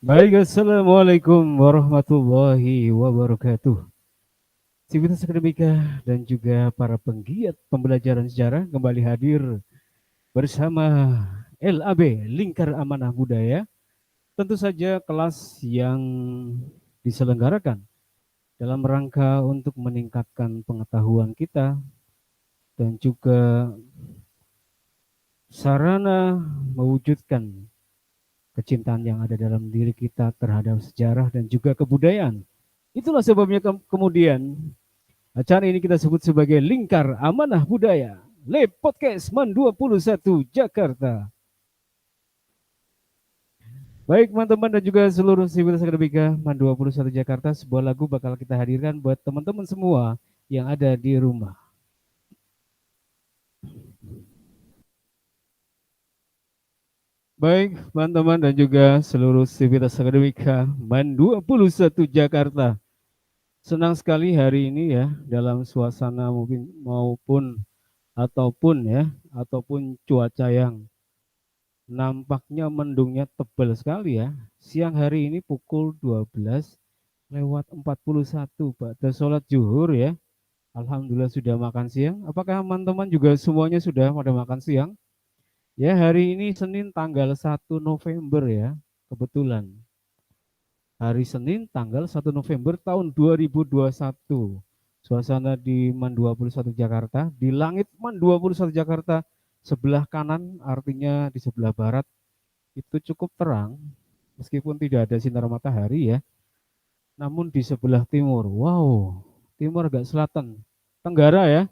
Baik, Assalamualaikum warahmatullahi wabarakatuh. Sivitas Akademika dan juga para penggiat pembelajaran sejarah kembali hadir bersama LAB, Lingkar Amanah Budaya. Tentu saja kelas yang diselenggarakan dalam rangka untuk meningkatkan pengetahuan kita dan juga sarana mewujudkan kecintaan yang ada dalam diri kita terhadap sejarah dan juga kebudayaan. Itulah sebabnya kemudian acara ini kita sebut sebagai Lingkar Amanah Budaya. Lab Podcast MAN 21 Jakarta. Baik teman-teman dan juga seluruh sivitas akademika MAN 21 Jakarta, sebuah lagu bakal kita hadirkan buat teman-teman semua yang ada di rumah. Baik teman-teman dan juga seluruh sivitas akademika MAN 21 Jakarta. Senang sekali hari ini ya dalam suasana maupun ataupun cuaca yang nampaknya mendungnya tebal sekali ya. Siang hari ini pukul 12:41 pada sholat zuhur ya. Alhamdulillah sudah makan siang. Apakah teman-teman juga semuanya sudah pada makan siang? Ya, hari ini Senin tanggal 1 November ya. Kebetulan hari Senin tanggal 1 November tahun 2021. Suasana di MAN 21 Jakarta, di langit MAN 21 Jakarta sebelah kanan, artinya di sebelah barat itu cukup terang, meskipun tidak ada sinar matahari ya. Namun di sebelah timur, wow, timur agak selatan, Tenggara ya,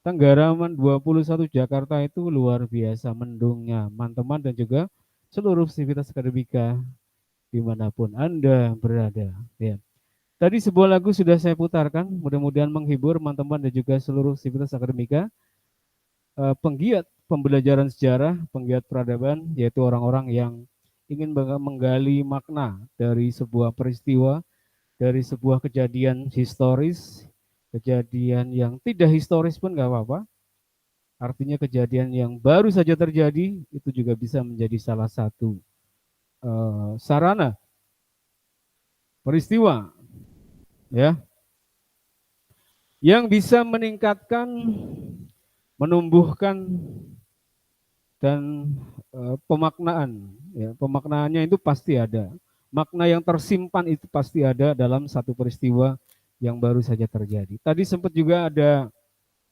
Tenggara MAN 21 Jakarta itu luar biasa mendungnya, teman-teman dan juga seluruh aktivitas akademika dimanapun Anda berada. Ya. Tadi sebuah lagu sudah saya putarkan, mudah-mudahan menghibur teman-teman dan juga seluruh aktivitas akademika, penggiat pembelajaran sejarah, penggiat peradaban, yaitu orang-orang yang ingin menggali makna dari sebuah peristiwa, dari sebuah kejadian historis, kejadian yang tidak historis pun nggak apa-apa. Artinya kejadian yang baru saja terjadi itu juga bisa menjadi salah satu sarana peristiwa ya yang bisa meningkatkan, menumbuhkan dan pemaknaan. Ya, pemaknaannya itu pasti ada. Makna yang tersimpan itu pasti ada dalam satu peristiwa yang baru saja terjadi. Tadi sempat juga ada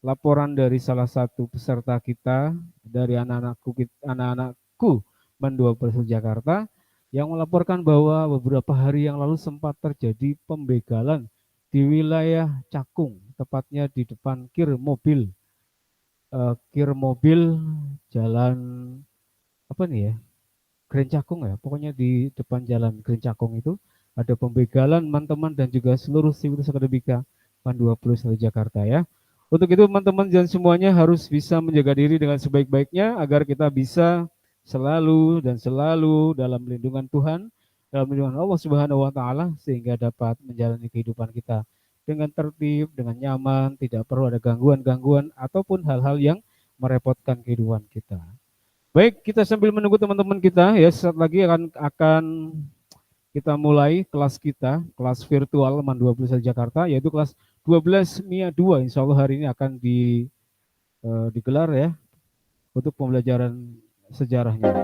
laporan dari salah satu peserta kita dari anak-anakku MAN 21 Jakarta yang melaporkan bahwa beberapa hari yang lalu sempat terjadi pembegalan di wilayah Cakung, tepatnya di depan kir mobil jalan apa nih ya, Grand Cakung ya, pokoknya di depan jalan Grand Cakung itu ada pembegalan teman-teman dan juga seluruh sivitas akademika MAN 21 Jakarta ya. Untuk itu teman-teman dan semuanya harus bisa menjaga diri dengan sebaik-baiknya agar kita bisa selalu dalam lindungan Tuhan, dalam lindungan Allah Subhanahu wa taala sehingga dapat menjalani kehidupan kita dengan tertib, dengan nyaman, tidak perlu ada gangguan-gangguan ataupun hal-hal yang merepotkan kehidupan kita. Baik, kita sambil menunggu teman-teman kita ya, saat lagi akan kita mulai kelas kita, kelas virtual MAN 21 Jakarta, yaitu kelas 12 MIA 2. Insya Allah hari ini akan digelar ya untuk pembelajaran sejarahnya.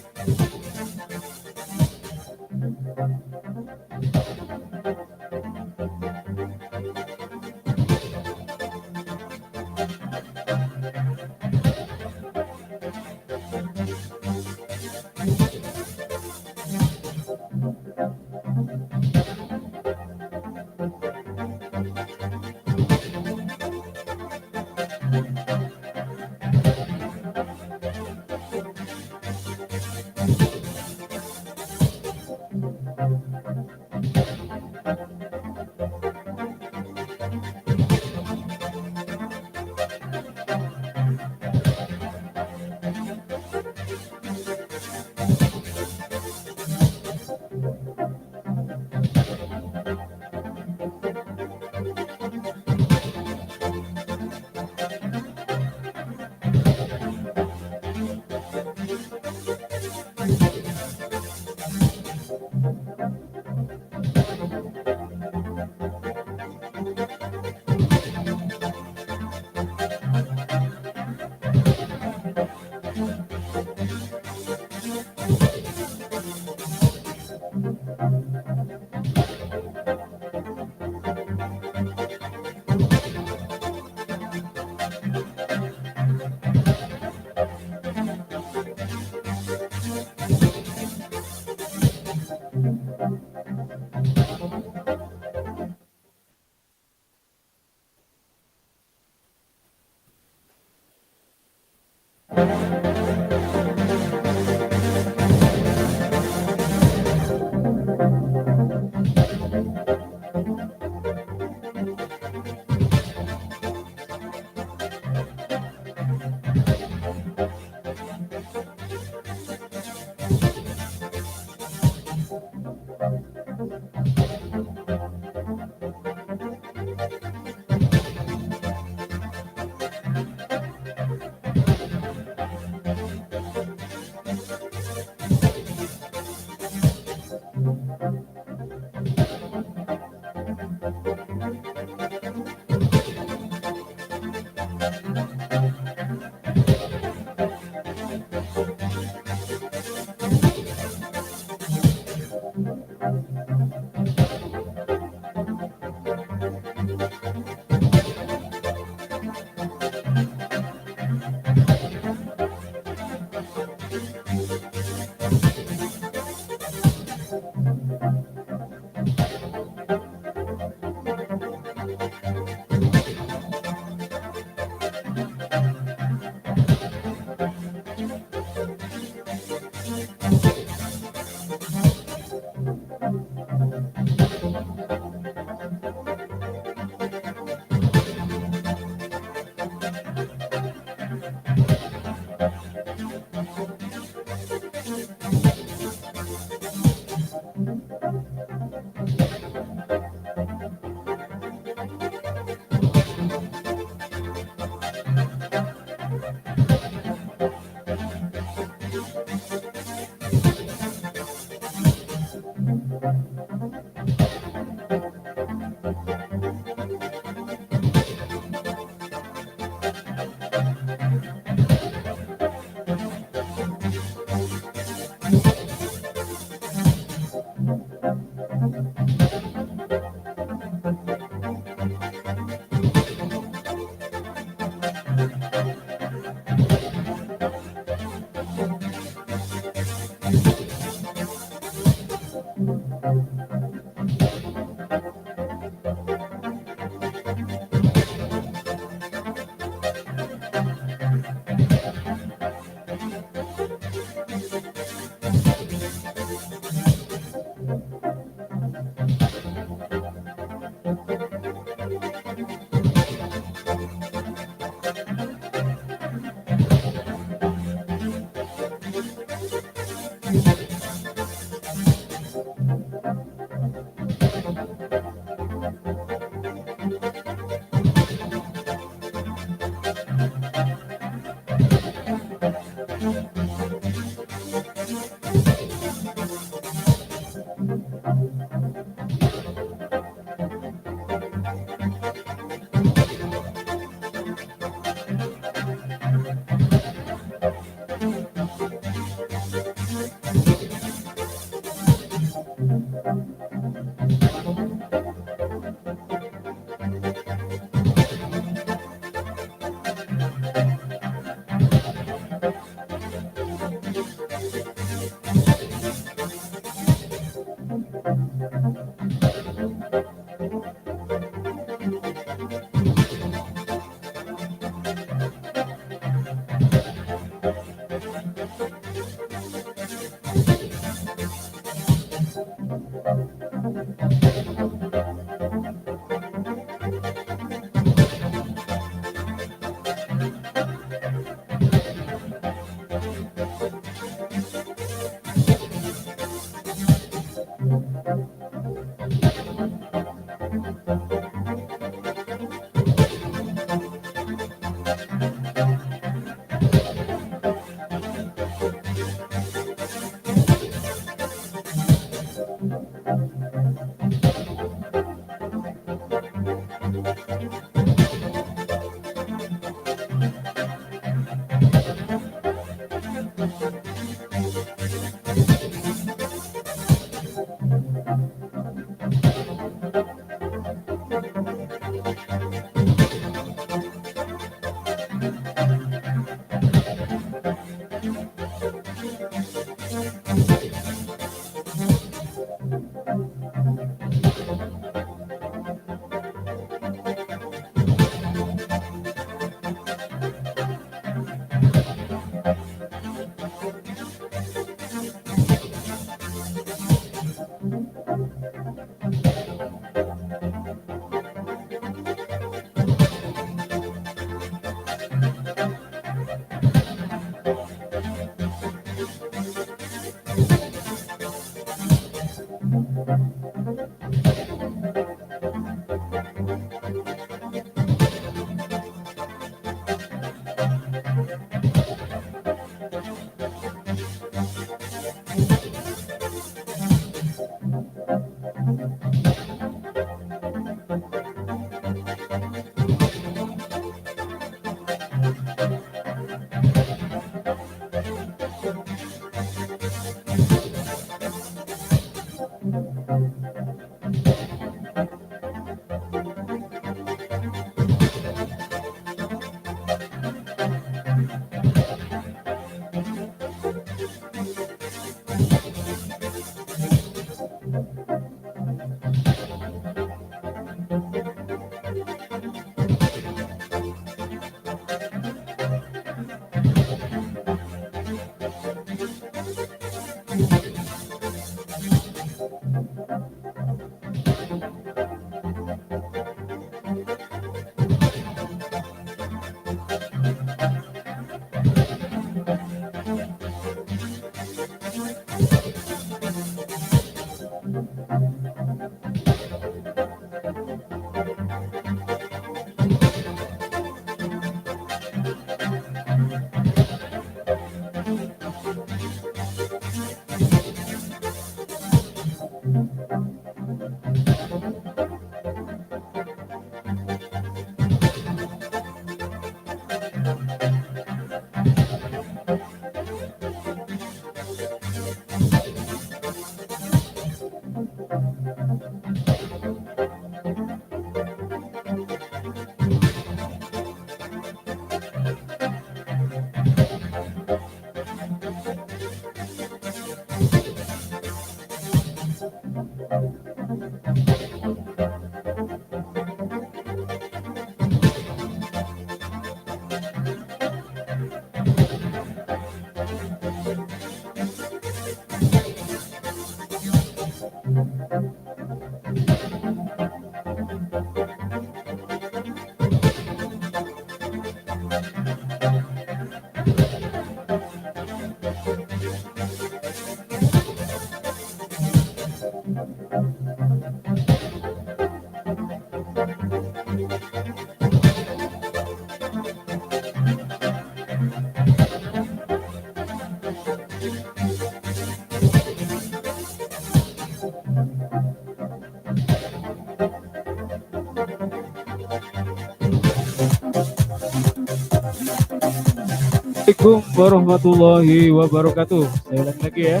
Assalamualaikum warahmatullahi wabarakatuh. Saya ulangi lagi ya.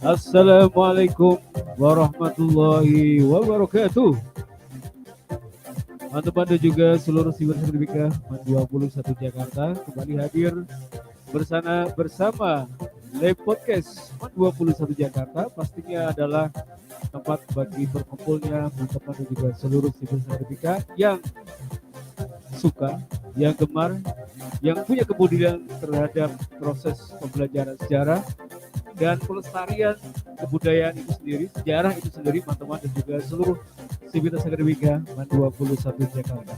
Assalamualaikum warahmatullahi wabarakatuh. Teman-teman dan juga seluruh siber sertifikat 21 Jakarta kembali hadir bersama Live Podcast 21 Jakarta. Pastinya adalah tempat bagi berkumpulnya teman-teman dan juga seluruh siber sertifikat yang suka, yang gemar, yang punya kepedulian terhadap proses pembelajaran sejarah dan pelestarian kebudayaan itu sendiri, sejarah itu sendiri, teman-teman dan juga seluruh sivitas akademika 21 Jakarta.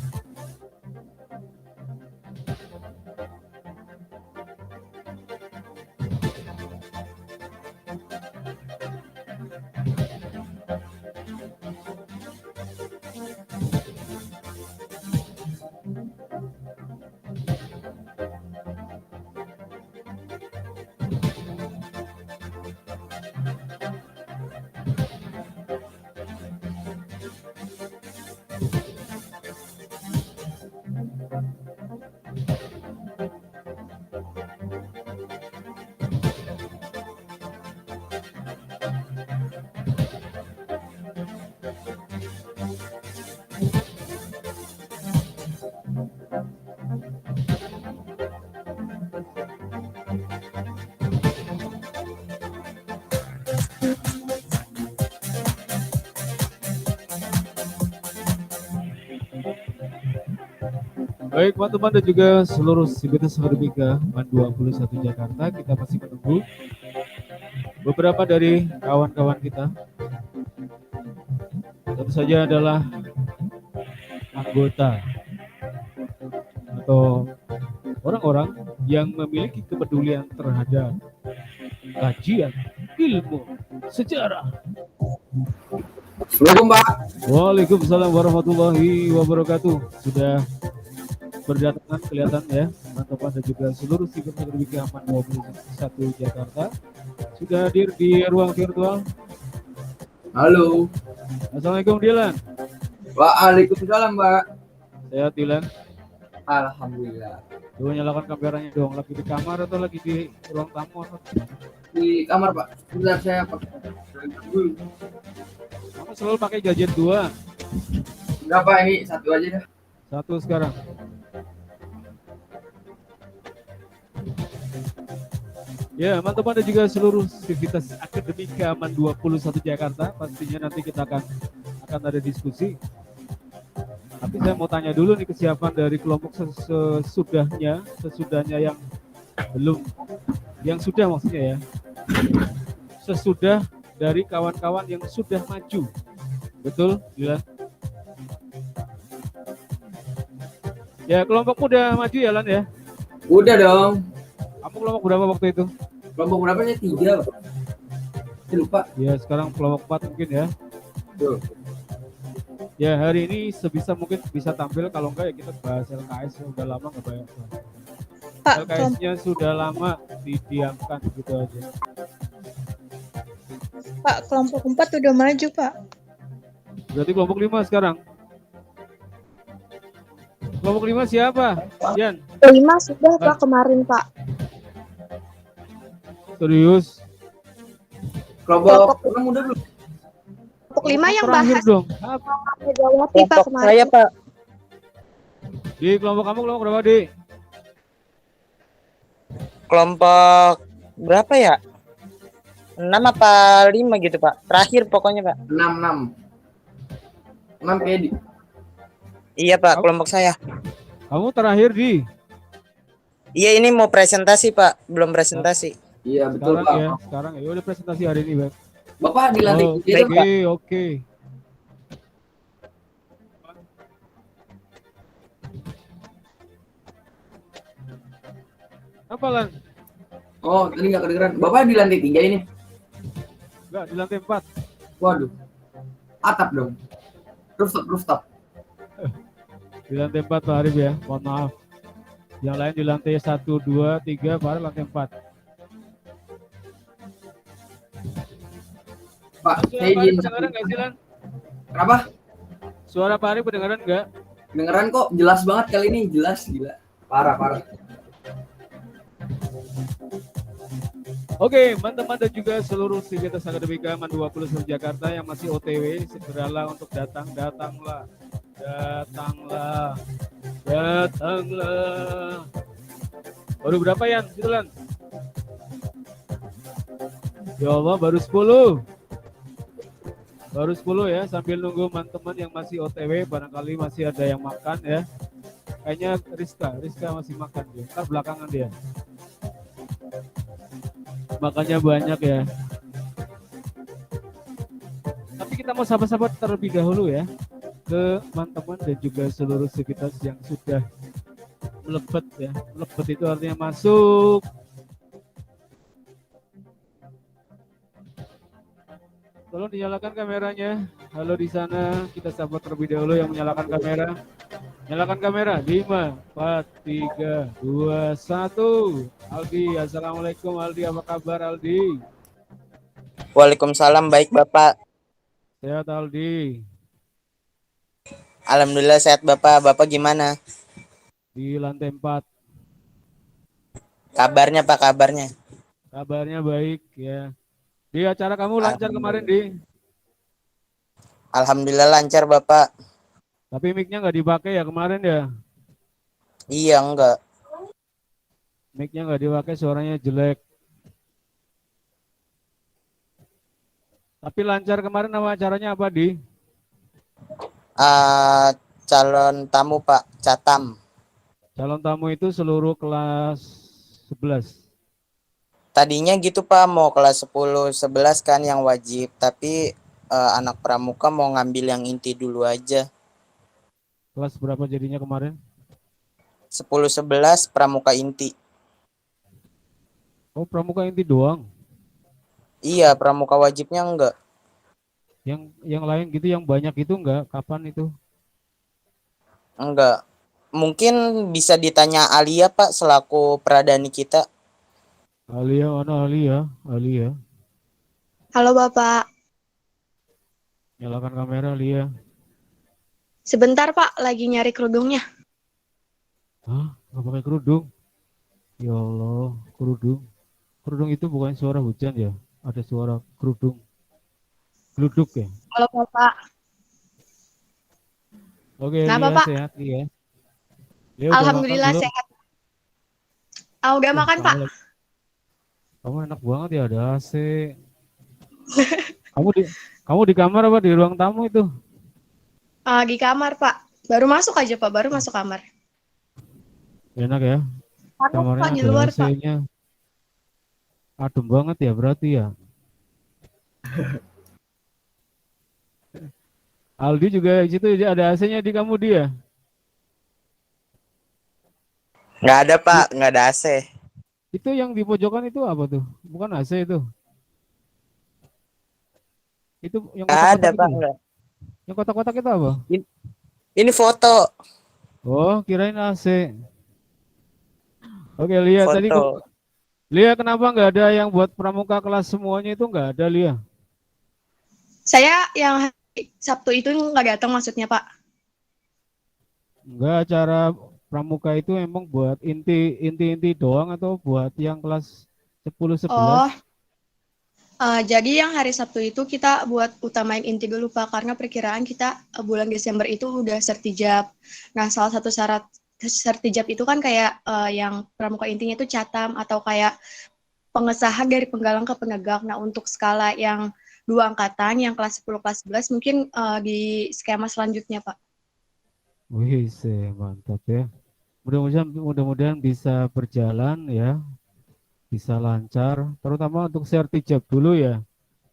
Baik teman-teman dan juga seluruh sivitas akademika 21 Jakarta, kita masih menunggu beberapa dari kawan-kawan kita. Tentu saja adalah anggota atau orang-orang yang memiliki kepedulian terhadap kajian ilmu sejarah. Assalamualaikum Pak. Waalaikumsalam warahmatullahi wabarakatuh. Sudah berdatangan kelihatan ya teman-teman dan juga seluruh sivitas akademika 21 Jakarta sudah hadir di ruang virtual. Halo. Assalamualaikum Dilan. Waalaikumsalam Pak. Sehat Dilan? Alhamdulillah. Coba nyalakan kameranya dong. Lagi di kamar atau lagi di ruang tamu? Di kamar Pak. Sebentar saya pakai. Kamu selalu pakai gadget 2? Enggak Pak, ini satu aja dah. Satu sekarang. Ya, teman-teman dan juga seluruh sivitas akademika 21 Jakarta, pastinya nanti kita akan ada diskusi. Tapi saya mau tanya dulu nih kesiapan dari kelompok sesudahnya yang belum, yang sudah maksudnya ya, sesudah dari kawan-kawan yang sudah maju, betul? Gila. Ya, kelompokmu udah maju ya Lan ya? Udah dong. Kamu kelompok berapa waktu itu? Kelompok berapanya? 3 Pak. Saya lupa. Ya, sekarang kelompok 4 mungkin ya. Tuh. Ya, hari ini sebisa mungkin bisa tampil, kalau enggak ya kita bahas LKS, udah lama nggak banyak. Pak, LKS-nya sudah lama didiamkan gitu aja. Pak, kelompok 4 udah maju, Pak. Berarti kelompok 5 sekarang. Kelompok 5 siapa? Yan. 5 sudah Pak kemarin Pak. Serius? Kelompok 6 udah belum? Kelompok 5 yang terakhir bahas dong. Megawati Pak Kelompok kemarin. saya Pak. Di kelompok kamu kelompok berapa, Di? Kelompok berapa ya? 6 apa 5 gitu Pak. Terakhir pokoknya Pak. 6. 6 kayak di. Iya Pak, kelompok saya. Kamu terakhir, Di? Iya ini mau presentasi Pak, belum presentasi. Iya betul Sekarang Pak. ya, sekarang ya udah presentasi hari ini, Bang. Bapak di lantai Oke, 3 Pak. oke. Apa, Lan? Oh, tadi nggak kedengeran. Bapak di lantai 3 ini. Enggak, di lantai 4. Waduh. Atap dong. Rooftop. Di lantai 4 Pak Arif ya, mohon maaf. Yang lain di lantai 1, 2, 3, Pak Arif lantai 4. Pak, Suara saya Pak Arif izin. kedengaran nggak sih, Lan? Kenapa? Suara Pak Arif kedengaran nggak? Kedengeran kok, jelas banget kali ini, jelas gila. Parah. Oke, teman-teman dan juga seluruh sivitas akademika MAN 20 Jakarta yang masih OTW, segeralah untuk datanglah. Baru berapa Yan? Gitu Lan? Ya Allah, baru 10. Baru 10 ya, sambil nunggu teman-teman yang masih OTW, barangkali masih ada yang makan ya. Kayaknya Rizka masih makan dia. Ntar belakangan dia. Makanya banyak ya. Tapi kita mau sahabat-sahabat terlebih dahulu ya ke teman-teman dan juga seluruh sivitas yang sudah melebet ya. Melebet itu artinya masuk. Tolong dinyalakan kameranya. Halo di sana, kita sahabat terlebih dahulu yang menyalakan kamera. Nyalakan kamera. 5, 4, 3, 2, 1. Aldi, assalamualaikum Aldi, apa kabar Aldi? Waalaikumsalam, baik Bapak. Sehat Aldi. Alhamdulillah sehat Bapak. Bapak gimana? Di lantai 4. Kabarnya Pak, kabarnya? Kabarnya baik ya. Di acara kamu lancar kemarin, Di? Alhamdulillah lancar Bapak. Tapi mic-nya nggak dipakai ya kemarin ya? Iya enggak. Mic-nya nggak dipakai, suaranya jelek. Tapi lancar kemarin, nama acaranya apa, Di? Calon tamu Pak, Catam. Calon tamu itu seluruh kelas 11. Tadinya gitu Pak, mau kelas 10, 11 kan yang wajib. Tapi anak pramuka mau ngambil yang inti dulu aja. Kelas berapa jadinya kemarin? 10, 11 pramuka inti. Oh, pramuka inti doang. Iya, pramuka wajibnya enggak. Yang lain gitu, yang banyak itu enggak? Kapan itu? Enggak. Mungkin bisa ditanya Alia Pak selaku pradani kita. Alia, mana Alia? Alia. Halo Bapak. Nyalakan kamera Alia. Sebentar Pak, lagi nyari kerudungnya. Hah? Nggak pakai kerudung? Ya Allah, kerudung. Kerudung itu bukan suara hujan ya? Ada suara kerudung. Geluduk ya? Halo Bapak. Oke, Kenapa, Lia Pak? sehat Lia. Lia udah Alhamdulillah makan belum? sehat. Udah makan Pak. Kamu enak banget ya, ada AC. Kamu di kamar apa di ruang tamu itu? Di kamar Pak. Baru masuk aja Pak, baru masuk kamar. Enak ya? Panas Kamarnya Pak di ada luar Pak. AC-nya. Adem banget ya berarti ya. Aldi juga di situ ada AC-nya di kamu dia. Nggak ada Pak, nggak ada AC. Itu yang di pojokan itu apa tuh? Bukan AC itu. Itu yang Nggak ada kotak-kotak Pak, itu. nggak. Yang kotak-kotak itu apa? Ini foto. Oh, kirain AC. Oke, Lia tadi Foto. Lia kenapa nggak ada yang buat pramuka kelas semuanya itu nggak ada Lia? Saya yang Sabtu itu nggak datang maksudnya, Pak? Enggak, acara pramuka itu emang buat inti doang atau buat yang kelas 10 Oh, 11? jadi yang hari Sabtu itu kita buat utamain inti dulu, Pak, karena perkiraan kita bulan Desember itu udah sertijab. Nah, salah satu syarat sertijab itu kan kayak yang pramuka intinya itu catam atau kayak pengesahan dari penggalang ke penegak. Nah, untuk skala yang 2 angkatan, yang kelas 10, kelas 11, mungkin di skema selanjutnya, Pak. Wih, mantap ya. Mudah-mudahan bisa berjalan ya, bisa lancar, terutama untuk sertijab dulu ya.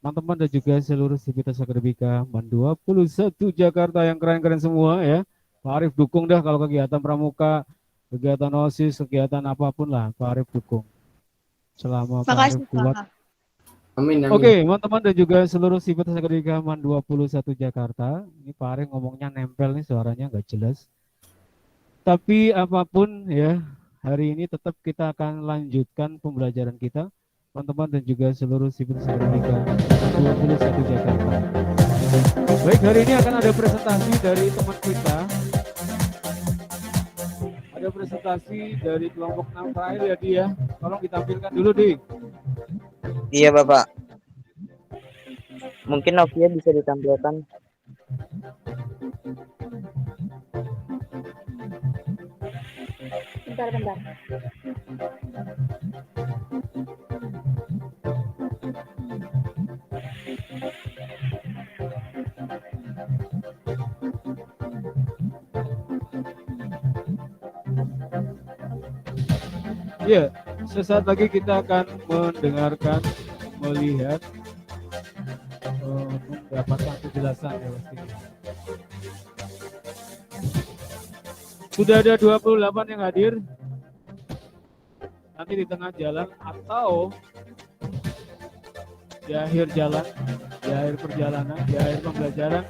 Teman-teman dan juga seluruh sivitas akademika MAN 21 Jakarta yang keren-keren semua ya. Pak Arief dukung dah kalau kegiatan pramuka, kegiatan OSIS, kegiatan apapun lah, Pak Arief dukung. Selama Pak Arief Makasih, kuat. Pak. Amin, amin. Oke, teman-teman dan juga seluruh sivitas akademika MAN 21 Jakarta. Ini Pak Arief ngomongnya nempel nih, suaranya nggak jelas. Tapi apapun ya, hari ini tetap kita akan lanjutkan pembelajaran kita, teman-teman dan juga seluruh sivitas akademika 21 Jakarta. Baik, hari ini akan ada presentasi dari teman kita. Ada presentasi dari kelompok 6 terakhir ya, Di ya. Tolong ditampilkan dulu, Di. Iya Bapak. Mungkin Novia bisa ditampilkan. Bentar. Ya, sesaat lagi kita akan mendengarkan, melihat, mendapatkan penjelasan ya pastinya. Sudah ada 28 yang hadir. Nanti di tengah jalan atau di akhir jalan, di akhir perjalanan, di akhir pembelajaran,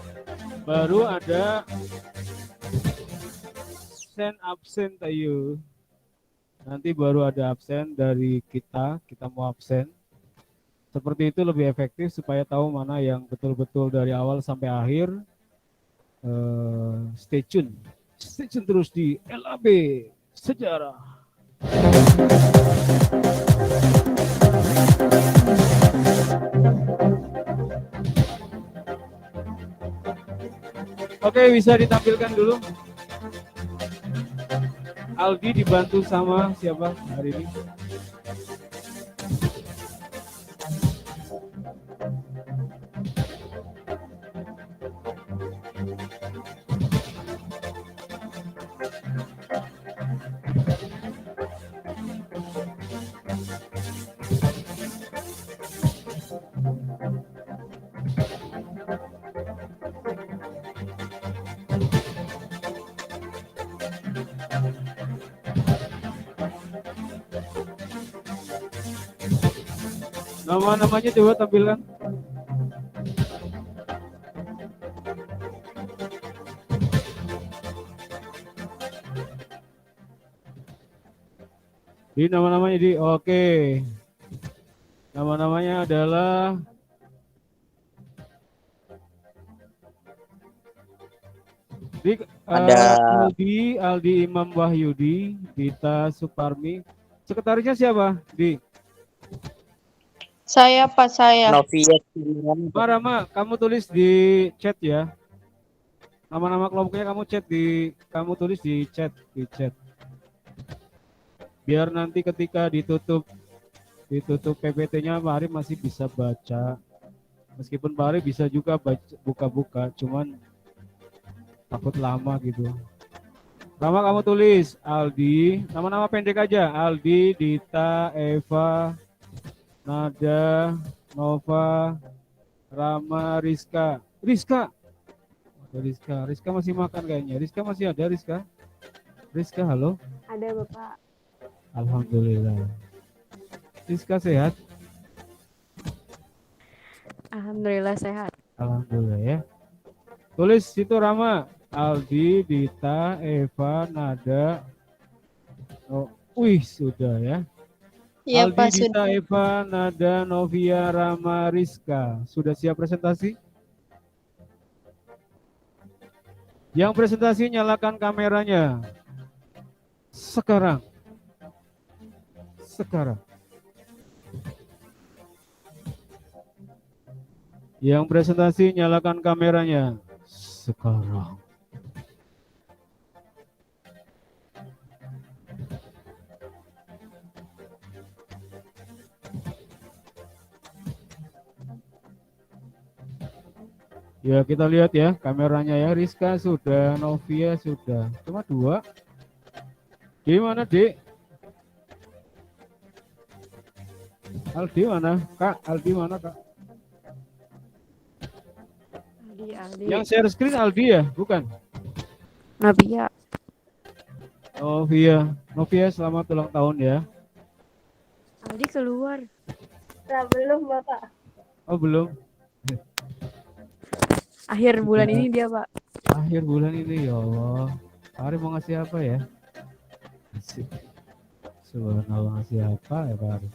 baru ada absen tayu. Nanti baru ada absen dari kita mau absen. Seperti itu lebih efektif supaya tahu mana yang betul-betul dari awal sampai akhir. Stay tune terus di LAB Sejarah. Oke, bisa ditampilkan dulu. Aldi dibantu sama siapa hari ini? Nama-namanya coba tampilkan. Di nama-namanya di oke. Nama-namanya adalah di Ada Aldi Imam Wahyudi, Dita Suparmi. Sekretarisnya siapa? Di Saya, Pak, saya. Novia. Rama, kamu tulis di chat ya. Nama-nama kelompoknya kamu tulis di chat. Biar nanti ketika ditutup PPT-nya Pak Ari masih bisa baca. Meskipun Pak Ari bisa juga buka-buka, cuman takut lama gitu. Rama kamu tulis Aldi, nama-nama pendek aja. Aldi, Dita, Eva, Nada, Nova, Rama, Rizka. Rizka masih makan kayaknya. Rizka masih ada, Rizka? Rizka, halo? Ada, Bapak. Alhamdulillah. Rizka sehat? Alhamdulillah sehat. Alhamdulillah ya. Tulis situ Rama. Aldi, Dita, Eva, Nada. Oh, wih sudah ya. Iya, Aldi, Pak, Dita, sudah. Eva, Nada, Novia, Rama, Rizka. Sudah siap presentasi? Yang presentasi nyalakan kameranya. Sekarang. Sekarang. Yang presentasi nyalakan kameranya. Sekarang. Ya kita lihat ya kameranya ya. Rizka sudah, Novia sudah. Cuma 2. Gimana Dek? Aldi mana? Kak, Aldi mana Kak? Aldi. Yang share screen Aldi ya? Bukan? Nabia. Novia. Novia selamat ulang tahun ya. Aldi keluar. Belum, Bapak. Oh belum? Akhir bulan ini dia, Pak. Akhir bulan ini ya Allah. Pak Ari mau ngasih apa ya? Asik. Subhanallah ngasih apa ya Pak Ari?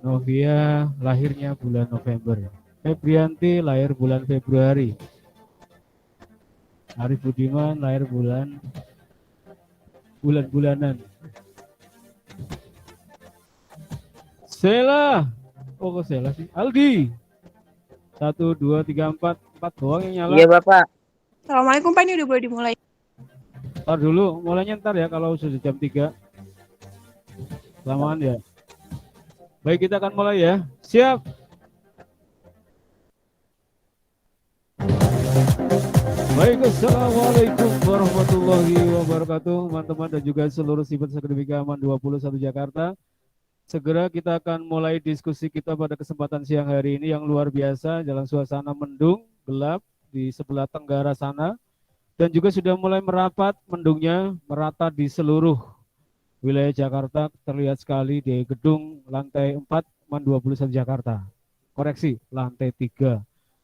Novia lahirnya bulan November. Febrianti lahir bulan Februari. Arif Budiman lahir bulan-bulanan. Sela. Oh kok Sela sih? Aldi. 1, 2, 3, 4 doang yang nyala. Iya Bapak. Assalamualaikum Pak, ini udah boleh dimulai. Ntar dulu, mulainya ntar ya kalau sudah jam 3. Lamaan ya. Baik, kita akan mulai ya. Siap. Baik, assalamualaikum warahmatullahi wabarakatuh, teman-teman dan juga seluruh Sivitas Akademika Aman 21 Jakarta. Segera kita akan mulai diskusi kita pada kesempatan siang hari ini yang luar biasa dalam suasana mendung, gelap di sebelah tenggara sana. Dan juga sudah mulai merapat mendungnya merata di seluruh wilayah Jakarta, terlihat sekali di gedung lantai 4 MAN 21 Jakarta. Koreksi, lantai 3.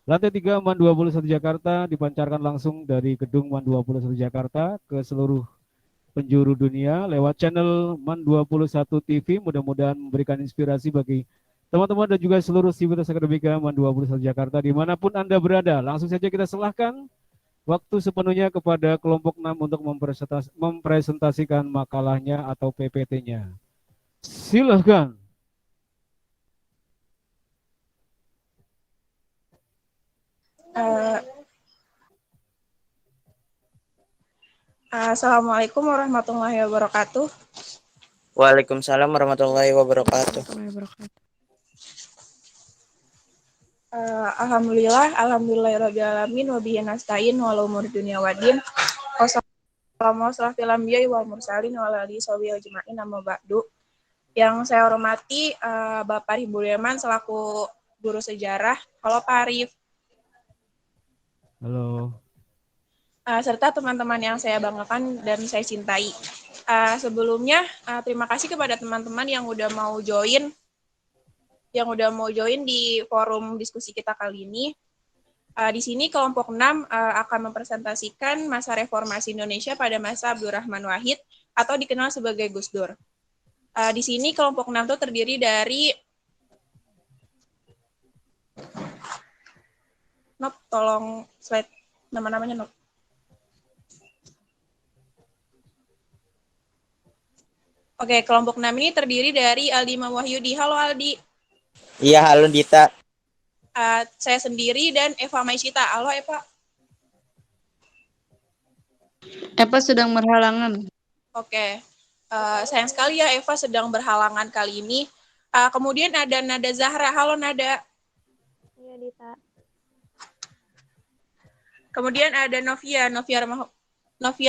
Lantai 3 MAN 21 Jakarta dipancarkan langsung dari gedung MAN 21 Jakarta ke seluruh penjuru dunia lewat channel MAN 21 TV. Mudah-mudahan memberikan inspirasi bagi teman-teman dan juga seluruh Sivitas Akademika MAN 21 Jakarta dimanapun Anda berada. Langsung saja kita serahkan waktu sepenuhnya kepada kelompok 6 untuk mempresentasikan makalahnya atau PPT-nya. Silahkan. Assalamualaikum warahmatullahi wabarakatuh. Waalaikumsalam warahmatullahi wabarakatuh. Alhamdulillahirrahmanirrahim. Wabihi nasta'in walau umur dunia wadin. Wassalamualaikum wal mursalin wa ala alihi ajma'in amma ba'du. Yang saya hormati Bapak Arif Budiman selaku guru sejarah. Halo Pak Arif. Halo. Serta teman-teman yang saya banggakan dan saya cintai. Sebelumnya terima kasih kepada teman-teman yang udah mau join di forum diskusi kita kali ini. Di sini kelompok 6 akan mempresentasikan masa reformasi Indonesia pada masa Abdurrahman Wahid atau dikenal sebagai Gus Dur. Di sini kelompok 6 itu terdiri dari Nop, tolong slide nama-namanya Nop. Oke, kelompok 6 ini terdiri dari Aldi Imam Wahyudi. Halo Aldi. Iya, halo Dita. Saya sendiri dan Eva Maisita. Halo Eva. Eva sedang berhalangan. Oke. Sayang sekali ya Eva sedang berhalangan kali ini. Kemudian ada Nada Zahra. Halo Nada. Iya, Dita. Kemudian ada Novia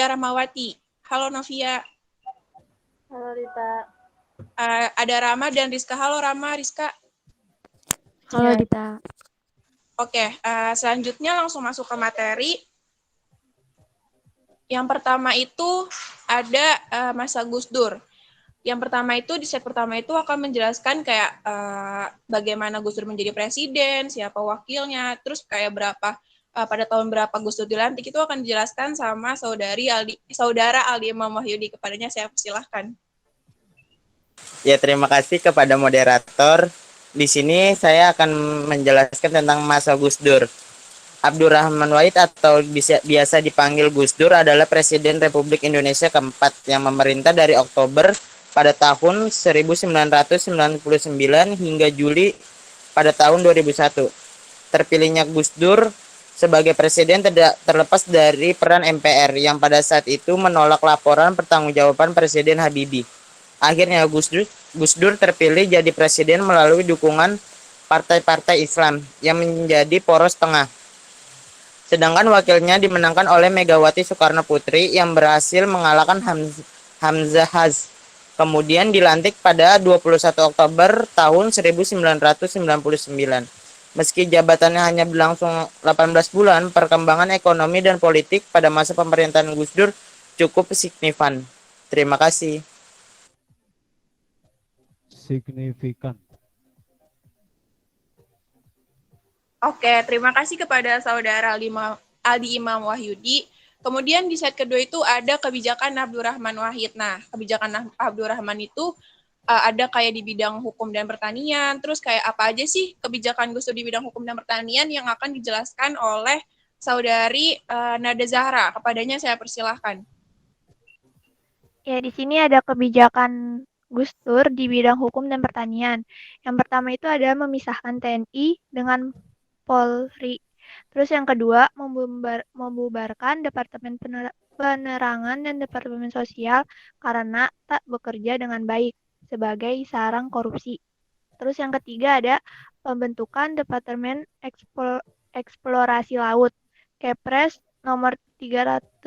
Rahmawati. Halo Novia. Halo, Dita. Ada Rama dan Rizka. Halo Rama, Rizka. Halo, Dita. Oke, selanjutnya langsung masuk ke materi. Yang pertama itu ada masa Gus Dur. Yang pertama itu, di set pertama itu akan menjelaskan kayak bagaimana Gus Dur menjadi presiden, siapa wakilnya, terus kayak pada tahun berapa Gus Dur dilantik, itu akan dijelaskan sama saudara Aldi Imam Wahyudi. Kepadanya saya persilahkan. Ya, terima kasih kepada moderator. Di sini saya akan menjelaskan tentang masa Gus Dur. Abdurrahman Wahid atau biasa dipanggil Gus Dur adalah Presiden Republik Indonesia keempat yang memerintah dari Oktober pada tahun 1999 hingga Juli pada tahun 2001. Terpilihnya Gus Dur sebagai presiden tidak terlepas dari peran MPR yang pada saat itu menolak laporan pertanggungjawaban Presiden Habibie. Akhirnya Gus Dur terpilih jadi presiden melalui dukungan partai-partai Islam yang menjadi poros tengah. Sedangkan wakilnya dimenangkan oleh Megawati Soekarno Putri yang berhasil mengalahkan Hamzah Haz. Kemudian dilantik pada 21 Oktober tahun 1999. Meski jabatannya hanya berlangsung 18 bulan, perkembangan ekonomi dan politik pada masa pemerintahan Gus Dur cukup signifikan. Terima kasih. Signifikan. Oke, terima kasih kepada saudara Aldi Imam Wahyudi. Kemudian di set kedua itu ada kebijakan Abdurrahman Wahid. Nah, kebijakan Abdurrahman itu ada kayak di bidang hukum dan pertanian. Terus kayak apa aja sih kebijakan Gus Dur di bidang hukum dan pertanian yang akan dijelaskan oleh saudari Nada Zahra. Kepadanya saya persilahkan. Ya, di sini ada kebijakan Gus Dur di bidang hukum dan pertanian. Yang pertama itu ada memisahkan TNI dengan Polri. Terus yang kedua, membubarkan Departemen Penerangan dan Departemen Sosial karena tak bekerja dengan baik sebagai sarang korupsi. Terus yang ketiga ada pembentukan Departemen Eksplorasi Laut, Kepres nomor 355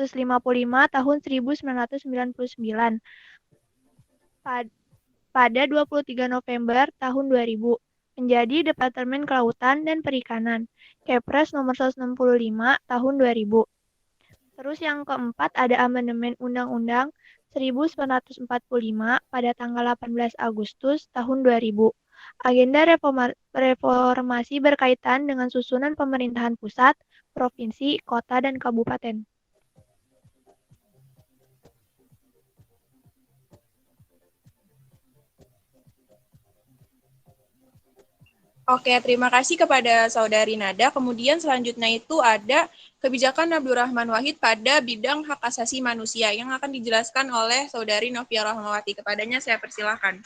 tahun 1999 pada 23 November tahun 2000 menjadi Departemen Kelautan dan Perikanan, Kepres nomor 165 tahun 2000. Terus yang keempat ada amandemen Undang-Undang 1945 pada tanggal 18 Agustus tahun 2000. Agenda reformasi berkaitan dengan susunan pemerintahan pusat, provinsi, kota, dan kabupaten. Oke, terima kasih kepada saudari Nada. Kemudian selanjutnya itu ada kebijakan Abdurrahman Wahid pada bidang hak asasi manusia yang akan dijelaskan oleh saudari Novia Rahmawati. Kepadanya saya persilahkan.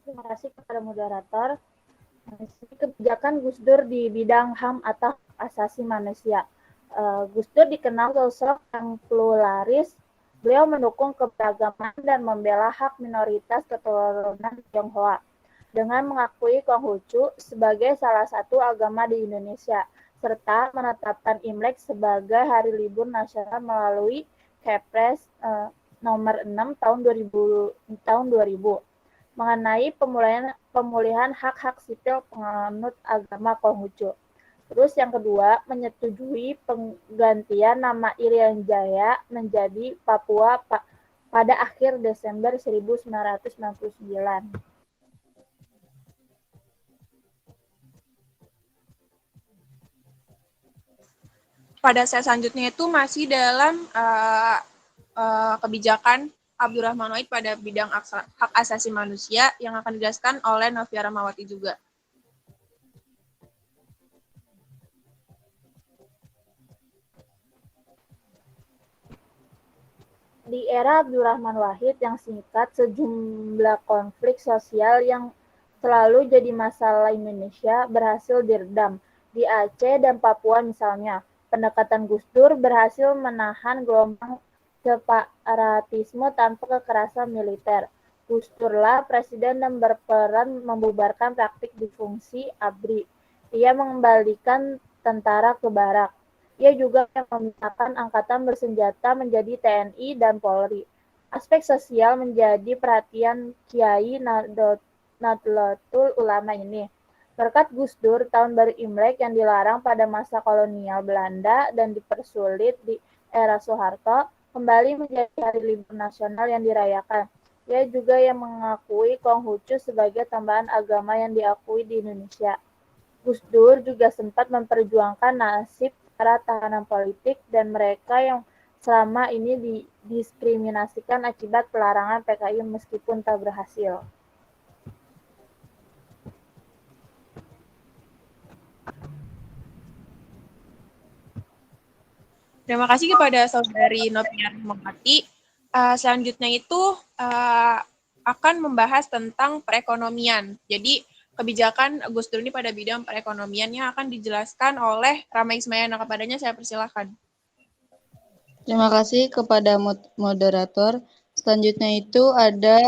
Terima kasih kepada moderator. Kebijakan Gus Dur di bidang HAM atau asasi manusia. Gus Dur dikenal sosok yang pluralis. Beliau mendukung keberagaman dan membela hak minoritas keturunan Tionghoa dengan mengakui Konghucu sebagai salah satu agama di Indonesia, serta menetapkan Imlek sebagai hari libur nasional melalui Kepres nomor 6 tahun 2000 mengenai pemulihan hak-hak sipil penganut agama Konghucu. Terus yang kedua, menyetujui penggantian nama Irian Jaya menjadi Papua pada akhir Desember 1999. Pada saya selanjutnya itu masih dalam kebijakan Abdurrahman Wahid pada bidang hak asasi manusia yang akan dijelaskan oleh Novia Rahmawati juga. Di era Abdurrahman Wahid yang singkat, sejumlah konflik sosial yang selalu jadi masalah Indonesia berhasil diredam. Di Aceh dan Papua misalnya, pendekatan Gus Dur berhasil menahan gelombang separatisme tanpa kekerasan militer. Gus Durlah presiden dan berperan membubarkan praktik difungsi ABRI. Ia mengembalikan tentara ke barak. Ia juga yang memisahkan angkatan bersenjata menjadi TNI dan Polri. Aspek sosial menjadi perhatian Kiai Nahdlatul Ulama ini. Berkat Gus Dur, tahun baru Imlek yang dilarang pada masa kolonial Belanda dan dipersulit di era Soeharto, kembali menjadi hari libur nasional yang dirayakan. Ia juga yang mengakui Konghucu sebagai tambahan agama yang diakui di Indonesia. Gus Dur juga sempat memperjuangkan nasib para tahanan politik dan mereka yang selama ini didiskriminasikan akibat pelarangan PKI meskipun tak berhasil. Terima kasih kepada Saudari Novian Rahmawati. Selanjutnya itu akan membahas tentang perekonomian. Jadi kebijakan Gus Dur ini pada bidang perekonomian yang akan dijelaskan oleh Rama Ismayana. Kepadanya saya persilahkan. Terima kasih kepada moderator. Selanjutnya itu ada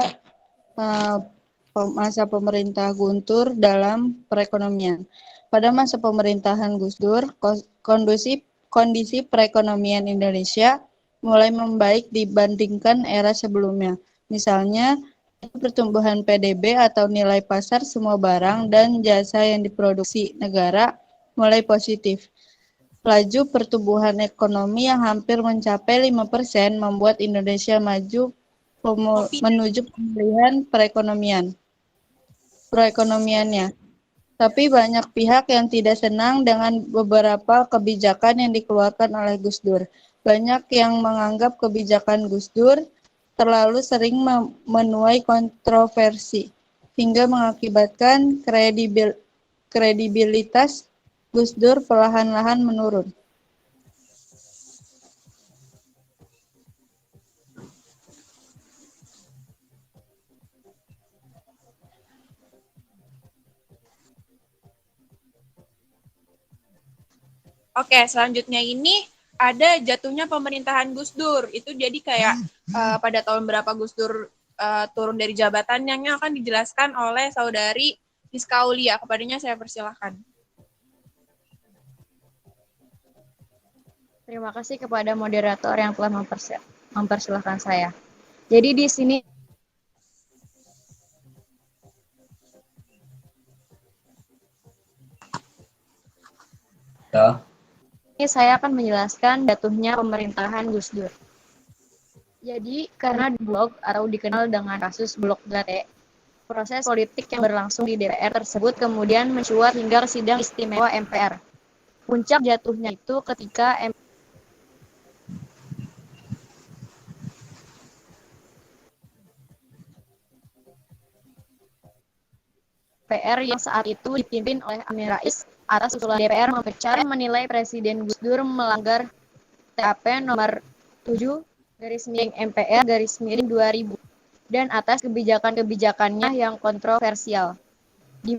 masa pemerintah Guntur dalam perekonomian. Pada masa pemerintahan Gus Dur, kondisi perekonomian Indonesia mulai membaik dibandingkan era sebelumnya. Misalnya, pertumbuhan PDB atau nilai pasar semua barang dan jasa yang diproduksi negara mulai positif. Laju pertumbuhan ekonomi yang hampir mencapai 5% membuat Indonesia maju menuju pemulihan perekonomiannya. Tapi banyak pihak yang tidak senang dengan beberapa kebijakan yang dikeluarkan oleh Gus Dur. Banyak yang menganggap kebijakan Gus Dur terlalu sering menuai kontroversi, hingga mengakibatkan kredibilitas Gus Dur perlahan-lahan menurun. Oke, selanjutnya ini ada jatuhnya pemerintahan Gus Dur. Itu jadi kayak pada tahun berapa Gus Dur turun dari jabatannya yang akan dijelaskan oleh Saudari Rizka Aulia. Kepadanya saya persilahkan. Terima kasih kepada moderator yang telah mempersilahkan saya. Jadi di sini saya akan menjelaskan jatuhnya pemerintahan Gus Dur. Jadi karena blok atau dikenal dengan kasus Blok Gate, proses politik yang berlangsung di DPR tersebut kemudian mencuat hingga ke sidang istimewa MPR. Puncak jatuhnya itu ketika MPR yang saat itu dipimpin oleh Amin Rais atas usulan DPR memecah menilai Presiden Gus Dur melanggar TAP nomor 7/MPR/2000 dan atas kebijakan-kebijakannya yang kontroversial. Di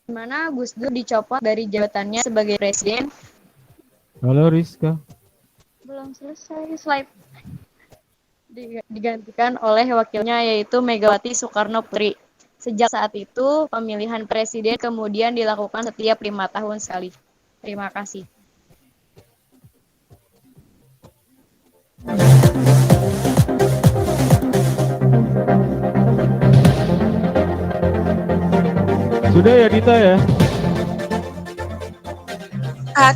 mana Gus Dur dicopot dari jabatannya sebagai presiden. Halo Rizka. Belum selesai slide. Digantikan oleh wakilnya yaitu Megawati Soekarno Putri. Sejak saat itu, pemilihan presiden kemudian dilakukan setiap 5 tahun sekali. Terima kasih. Sudah ya Dita ya?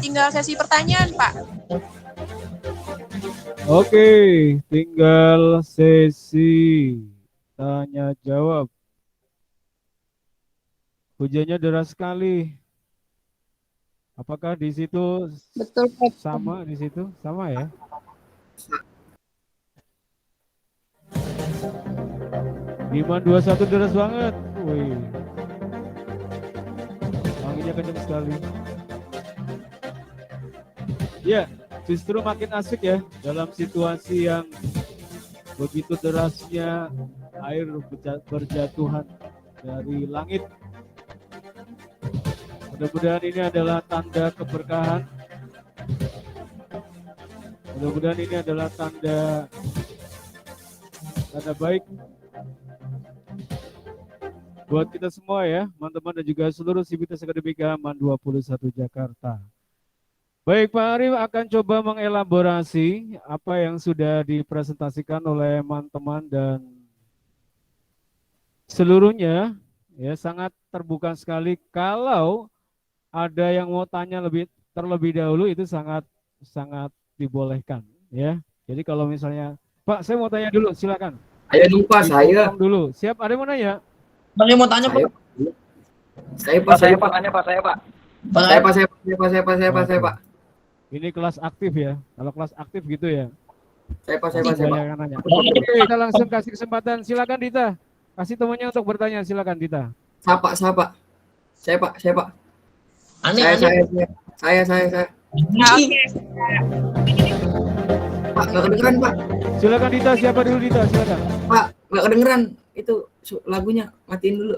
Tinggal sesi pertanyaan, Pak. Oke, tinggal sesi tanya jawab. Hujannya deras sekali. Apakah di situ Betul, Pak. sama di situ? Sama ya? Lima 21 deras banget. Wih. Anginnya kencang sekali. Ya, justru makin asik ya dalam situasi yang begitu derasnya air berjatuhan dari langit. Mudah-mudahan ini adalah tanda keberkahan. Mudah-mudahan ini adalah tanda baik buat kita semua ya, teman-teman dan juga seluruh sivitas akademika MAN 21 Jakarta. Baik, Pak Arif akan coba mengelaborasi apa yang sudah dipresentasikan oleh teman-teman dan seluruhnya ya sangat terbuka sekali. Kalau ada yang mau tanya terlebih dahulu itu sangat dibolehkan ya. Jadi kalau misalnya Pak, saya mau tanya dulu, silakan. Ayo dong Pak, saya. Dulu. Siap, ada yang mau nanya? Bang yang mau tanya Pak. Saya Pak. Ini kelas aktif ya. Kalau kelas aktif gitu ya. Tiga yang nanya. Oke, kita langsung kasih kesempatan. Silakan Dita. Kasih temannya untuk bertanya. Silakan Dita. Siapa? Saya Pak. Aneh. Saya. Oke. Pak, nggak kedengeran, Pak. Silakan Dita. Siapa dulu Dita? Silakan. Pak, nggak kedengeran. Itu lagunya, matiin dulu.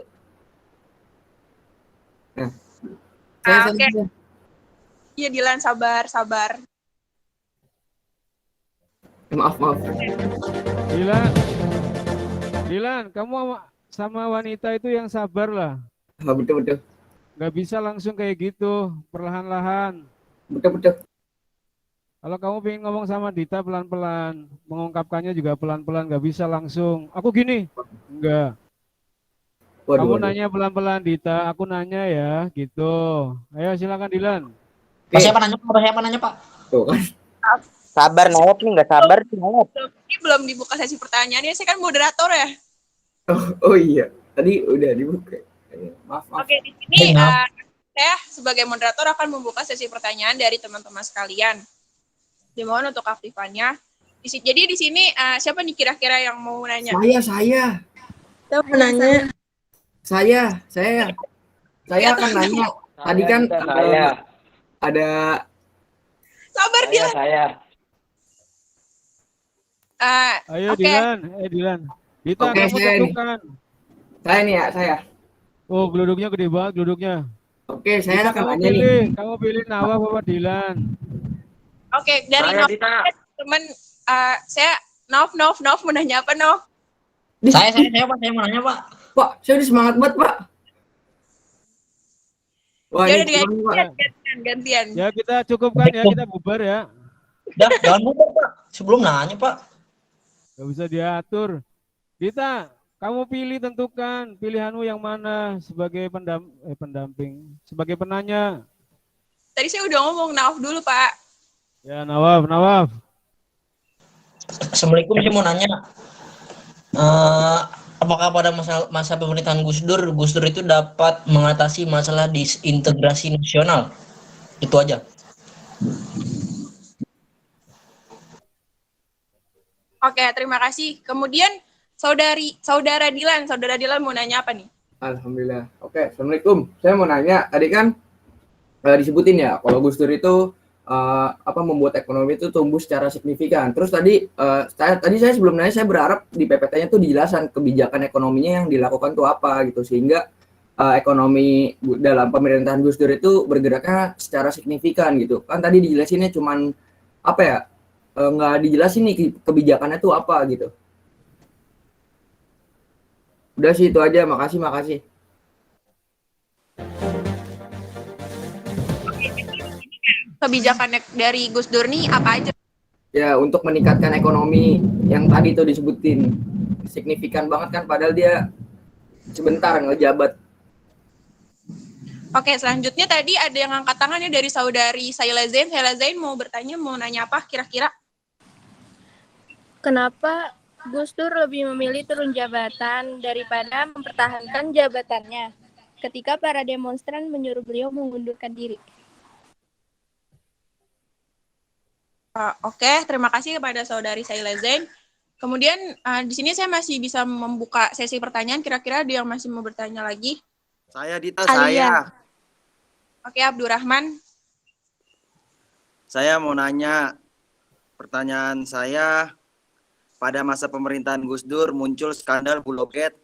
Nah, Oke. Iya Dilan, sabar. Maaf. Dilan, kamu sama wanita itu yang sabar lah. Betul. Nggak bisa langsung kayak gitu, perlahan-lahan. Betul. Kalau kamu pengen ngomong sama Dita pelan-pelan, mengungkapkannya juga pelan-pelan, nggak bisa langsung. Aku gini, enggak. Kamu nanya pelan-pelan Dita, aku nanya ya, gitu. Ayo silakan Dilan. Siapa nanya Pak? Tuh kan. Sabar Nawab nih, nggak sabar sih Nawab. Ini belum dibuka sesi pertanyaannya, saya kan moderator ya. Oh iya, tadi udah dibuka. Maaf. Oke, di sini saya sebagai moderator akan membuka sesi pertanyaan dari teman-teman sekalian. Dimohon untuk aktifannya. Jadi di sini siapa nih kira-kira yang mau nanya? Saya. Saya mau nanya. Saya akan nanya. Tadi kan ada. Sabar Dilan. Ayo Dilan. Dita, Oke, kamu tentukan. Saya nih ya, saya. Oh, geluduknya gede banget geluduknya. Oke, saya akan kamu nanya nih. Kamu pilih Nawab apa Dilan? Oke, dari teman saya Nov mau nanya apa Nov? Saya Pak, saya mau nanya Pak. Pak, saya udah semangat banget Pak. Wah, Ya ini udah gantian. Ya kita cukupkan ya, kita bubar ya. Jangan bubar Pak, sebelum nanya Pak. Gak bisa diatur. Dita, kamu tentukan pilihanmu yang mana sebagai pendamping, sebagai penanya. Tadi saya udah ngomong Nov dulu Pak. Ya Nawab. Assalamualaikum, saya mau nanya. Apakah pada masa pemerintahan Gus Dur itu dapat mengatasi masalah disintegrasi nasional? Itu aja. Oke, terima kasih. Kemudian saudara Dilan mau nanya apa nih? Alhamdulillah. Oke, Assalamualaikum. Saya mau nanya, tadi kan disebutin ya, kalau Gus Dur itu membuat ekonomi itu tumbuh secara signifikan. Terus tadi saya sebelum nanya, saya berharap di PPT-nya tuh dijelaskan kebijakan ekonominya yang dilakukan tuh apa gitu, sehingga ekonomi dalam pemerintahan Gus Dur itu bergeraknya secara signifikan gitu. Kan tadi dijelasinnya cuman nggak dijelasin nih kebijakannya tuh apa gitu. Udah sih itu aja, makasih. Kebijakan dari Gus Dur nih apa aja? Ya, untuk meningkatkan ekonomi yang tadi tuh disebutin. Signifikan banget kan, padahal dia sebentar ngejabat. Oke, selanjutnya tadi ada yang angkat tangannya dari saudari Saila Zain. Saila Zain mau bertanya, mau nanya apa kira-kira? Kenapa Gus Dur lebih memilih turun jabatan daripada mempertahankan jabatannya ketika para demonstran menyuruh beliau mengundurkan diri? Oke, terima kasih kepada saudari Saila Zain. Kemudian di sini saya masih bisa membuka sesi pertanyaan. Kira-kira ada yang masih mau bertanya lagi? Saya Dita, Alia. Oke, Abdurrahman. Saya mau nanya, pertanyaan saya, pada masa pemerintahan Gus Dur muncul skandal Bulog Gate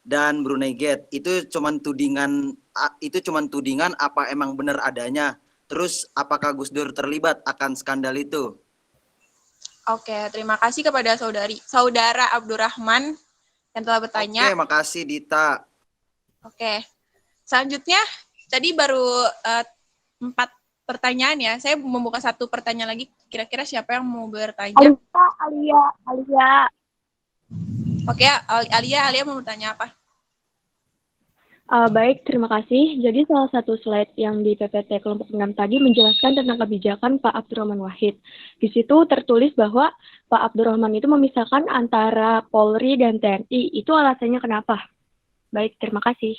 dan Brunei Gate. Itu cuman tudingan apa emang benar adanya? Terus apakah Gus Dur terlibat akan skandal itu? Oke, terima kasih kepada saudara Abdurrahman yang telah bertanya. Oke, makasih Dita. Oke, selanjutnya tadi baru 4 pertanyaan ya. Saya membuka 1 pertanyaan lagi. Kira-kira siapa yang mau bertanya? Alia. Oke, Alia mau bertanya apa? Baik, terima kasih. Jadi salah satu slide yang di PPT kelompok 6 tadi menjelaskan tentang kebijakan Pak Abdurrahman Wahid. Di situ tertulis bahwa Pak Abdurrahman itu memisahkan antara Polri dan TNI. Itu alasannya kenapa? Baik, terima kasih.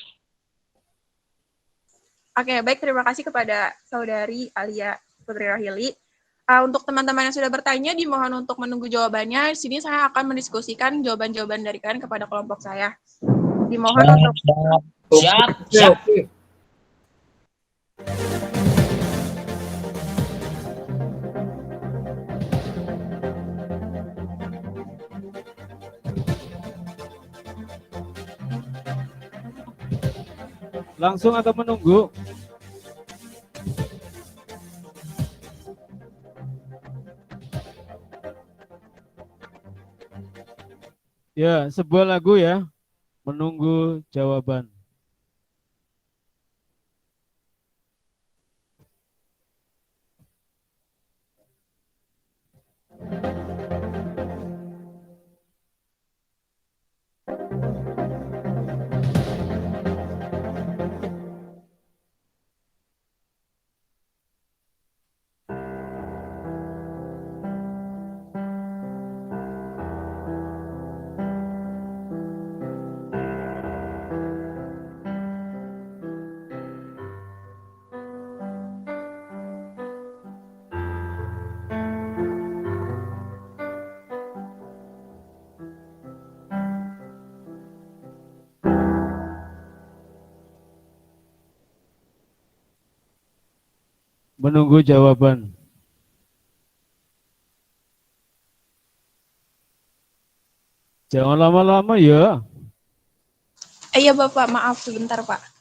Oke, baik. Terima kasih kepada saudari Alia Putri Rahili. Untuk teman-teman yang sudah bertanya, dimohon untuk menunggu jawabannya. Di sini saya akan mendiskusikan jawaban-jawaban dari kalian kepada kelompok saya. Dimohon untuk Siap. Langsung atau menunggu? Ya, sebuah lagu ya. Menunggu jawaban. Menunggu jawaban. Jangan lama-lama ya. Iya Bapak, maaf sebentar Pak.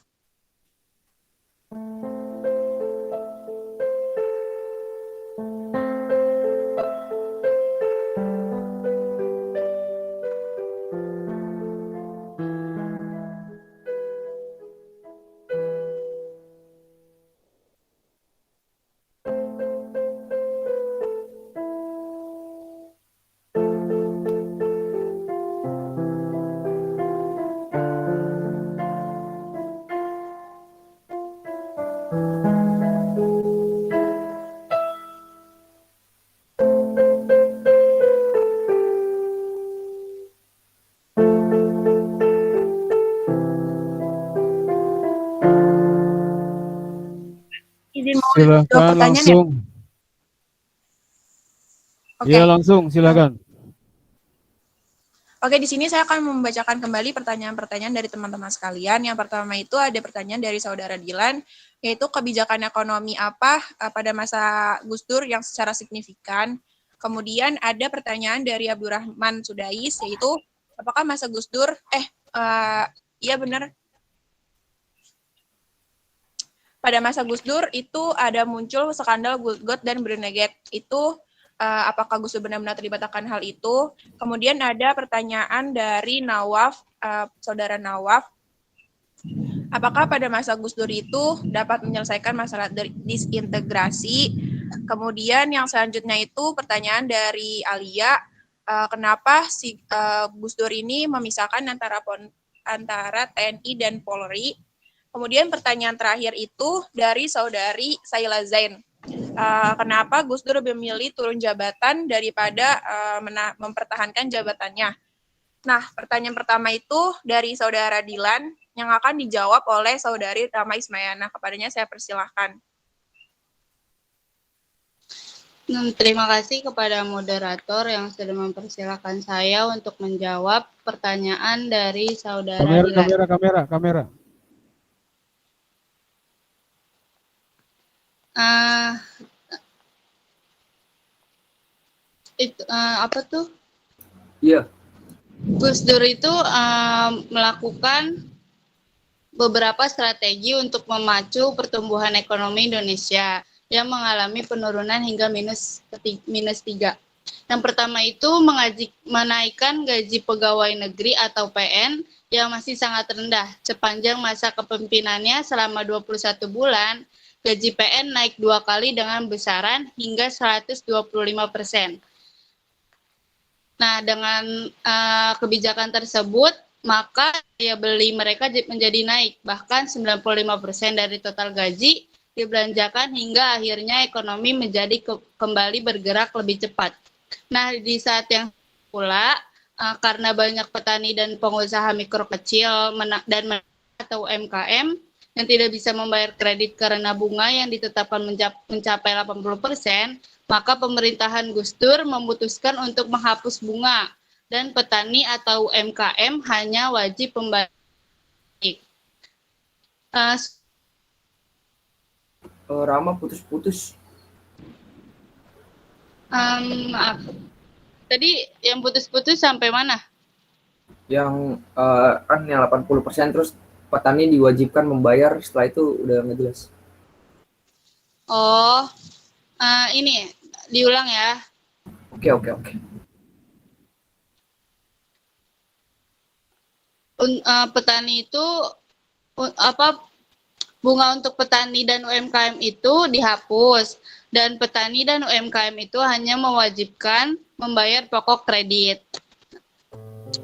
Izin mau jawab Silakan pertanyaan ya? langsung. Oke. Ya langsung, silakan. Oke, di sini saya akan membacakan kembali pertanyaan-pertanyaan dari teman-teman sekalian. Yang pertama itu ada pertanyaan dari saudara Dilan, yaitu kebijakan ekonomi apa pada masa Gus Dur yang secara signifikan. Kemudian ada pertanyaan dari Abdurrahman Sudais, yaitu apakah masa Gus Dur, iya benar, pada masa Gus Dur itu ada muncul skandal Goodgot dan Bruneget. Itu apakah Gus Dur benar-benar terlibat akan hal itu? Kemudian ada pertanyaan dari Nawaf, saudara Nawaf. Apakah pada masa Gus Dur itu dapat menyelesaikan masalah disintegrasi? Kemudian yang selanjutnya itu pertanyaan dari Alia, kenapa si Gus Dur ini memisahkan antara TNI dan Polri? Kemudian pertanyaan terakhir itu dari saudari Saila Zain. Kenapa Gus Dur memilih turun jabatan daripada mempertahankan jabatannya? Nah, pertanyaan pertama itu dari saudara Dilan yang akan dijawab oleh saudari Rama Ismayana. Kepadanya saya persilahkan. Terima kasih kepada moderator yang sudah mempersilahkan saya untuk menjawab pertanyaan dari saudara Dilan. Kamera. Apa tuh? Iya. Gus Dur itu melakukan beberapa strategi untuk memacu pertumbuhan ekonomi Indonesia yang mengalami penurunan hingga minus 3. Yang pertama itu menaikkan gaji pegawai negeri atau PN yang masih sangat rendah. Sepanjang masa kepemimpinannya selama 21 bulan, gaji PN naik 2 kali dengan besaran hingga 125%. Nah, dengan kebijakan tersebut, maka daya beli mereka menjadi naik, bahkan 95% dari total gaji dibelanjakan hingga akhirnya ekonomi menjadi kembali bergerak lebih cepat. Nah, di saat yang pula, karena banyak petani dan pengusaha mikro kecil dan atau UMKM yang tidak bisa membayar kredit karena bunga yang ditetapkan mencapai 80%, maka pemerintahan Gus Dur memutuskan untuk menghapus bunga dan petani atau UMKM hanya wajib membayar. Rama putus-putus. Maaf. Tadi yang putus-putus sampai mana? Yang kan yang 80% terus petani diwajibkan membayar, setelah itu udah nggak jelas. Oh, ini diulang ya. Oke. Petani itu bunga untuk petani dan UMKM itu dihapus, dan petani dan UMKM itu hanya mewajibkan membayar pokok kredit.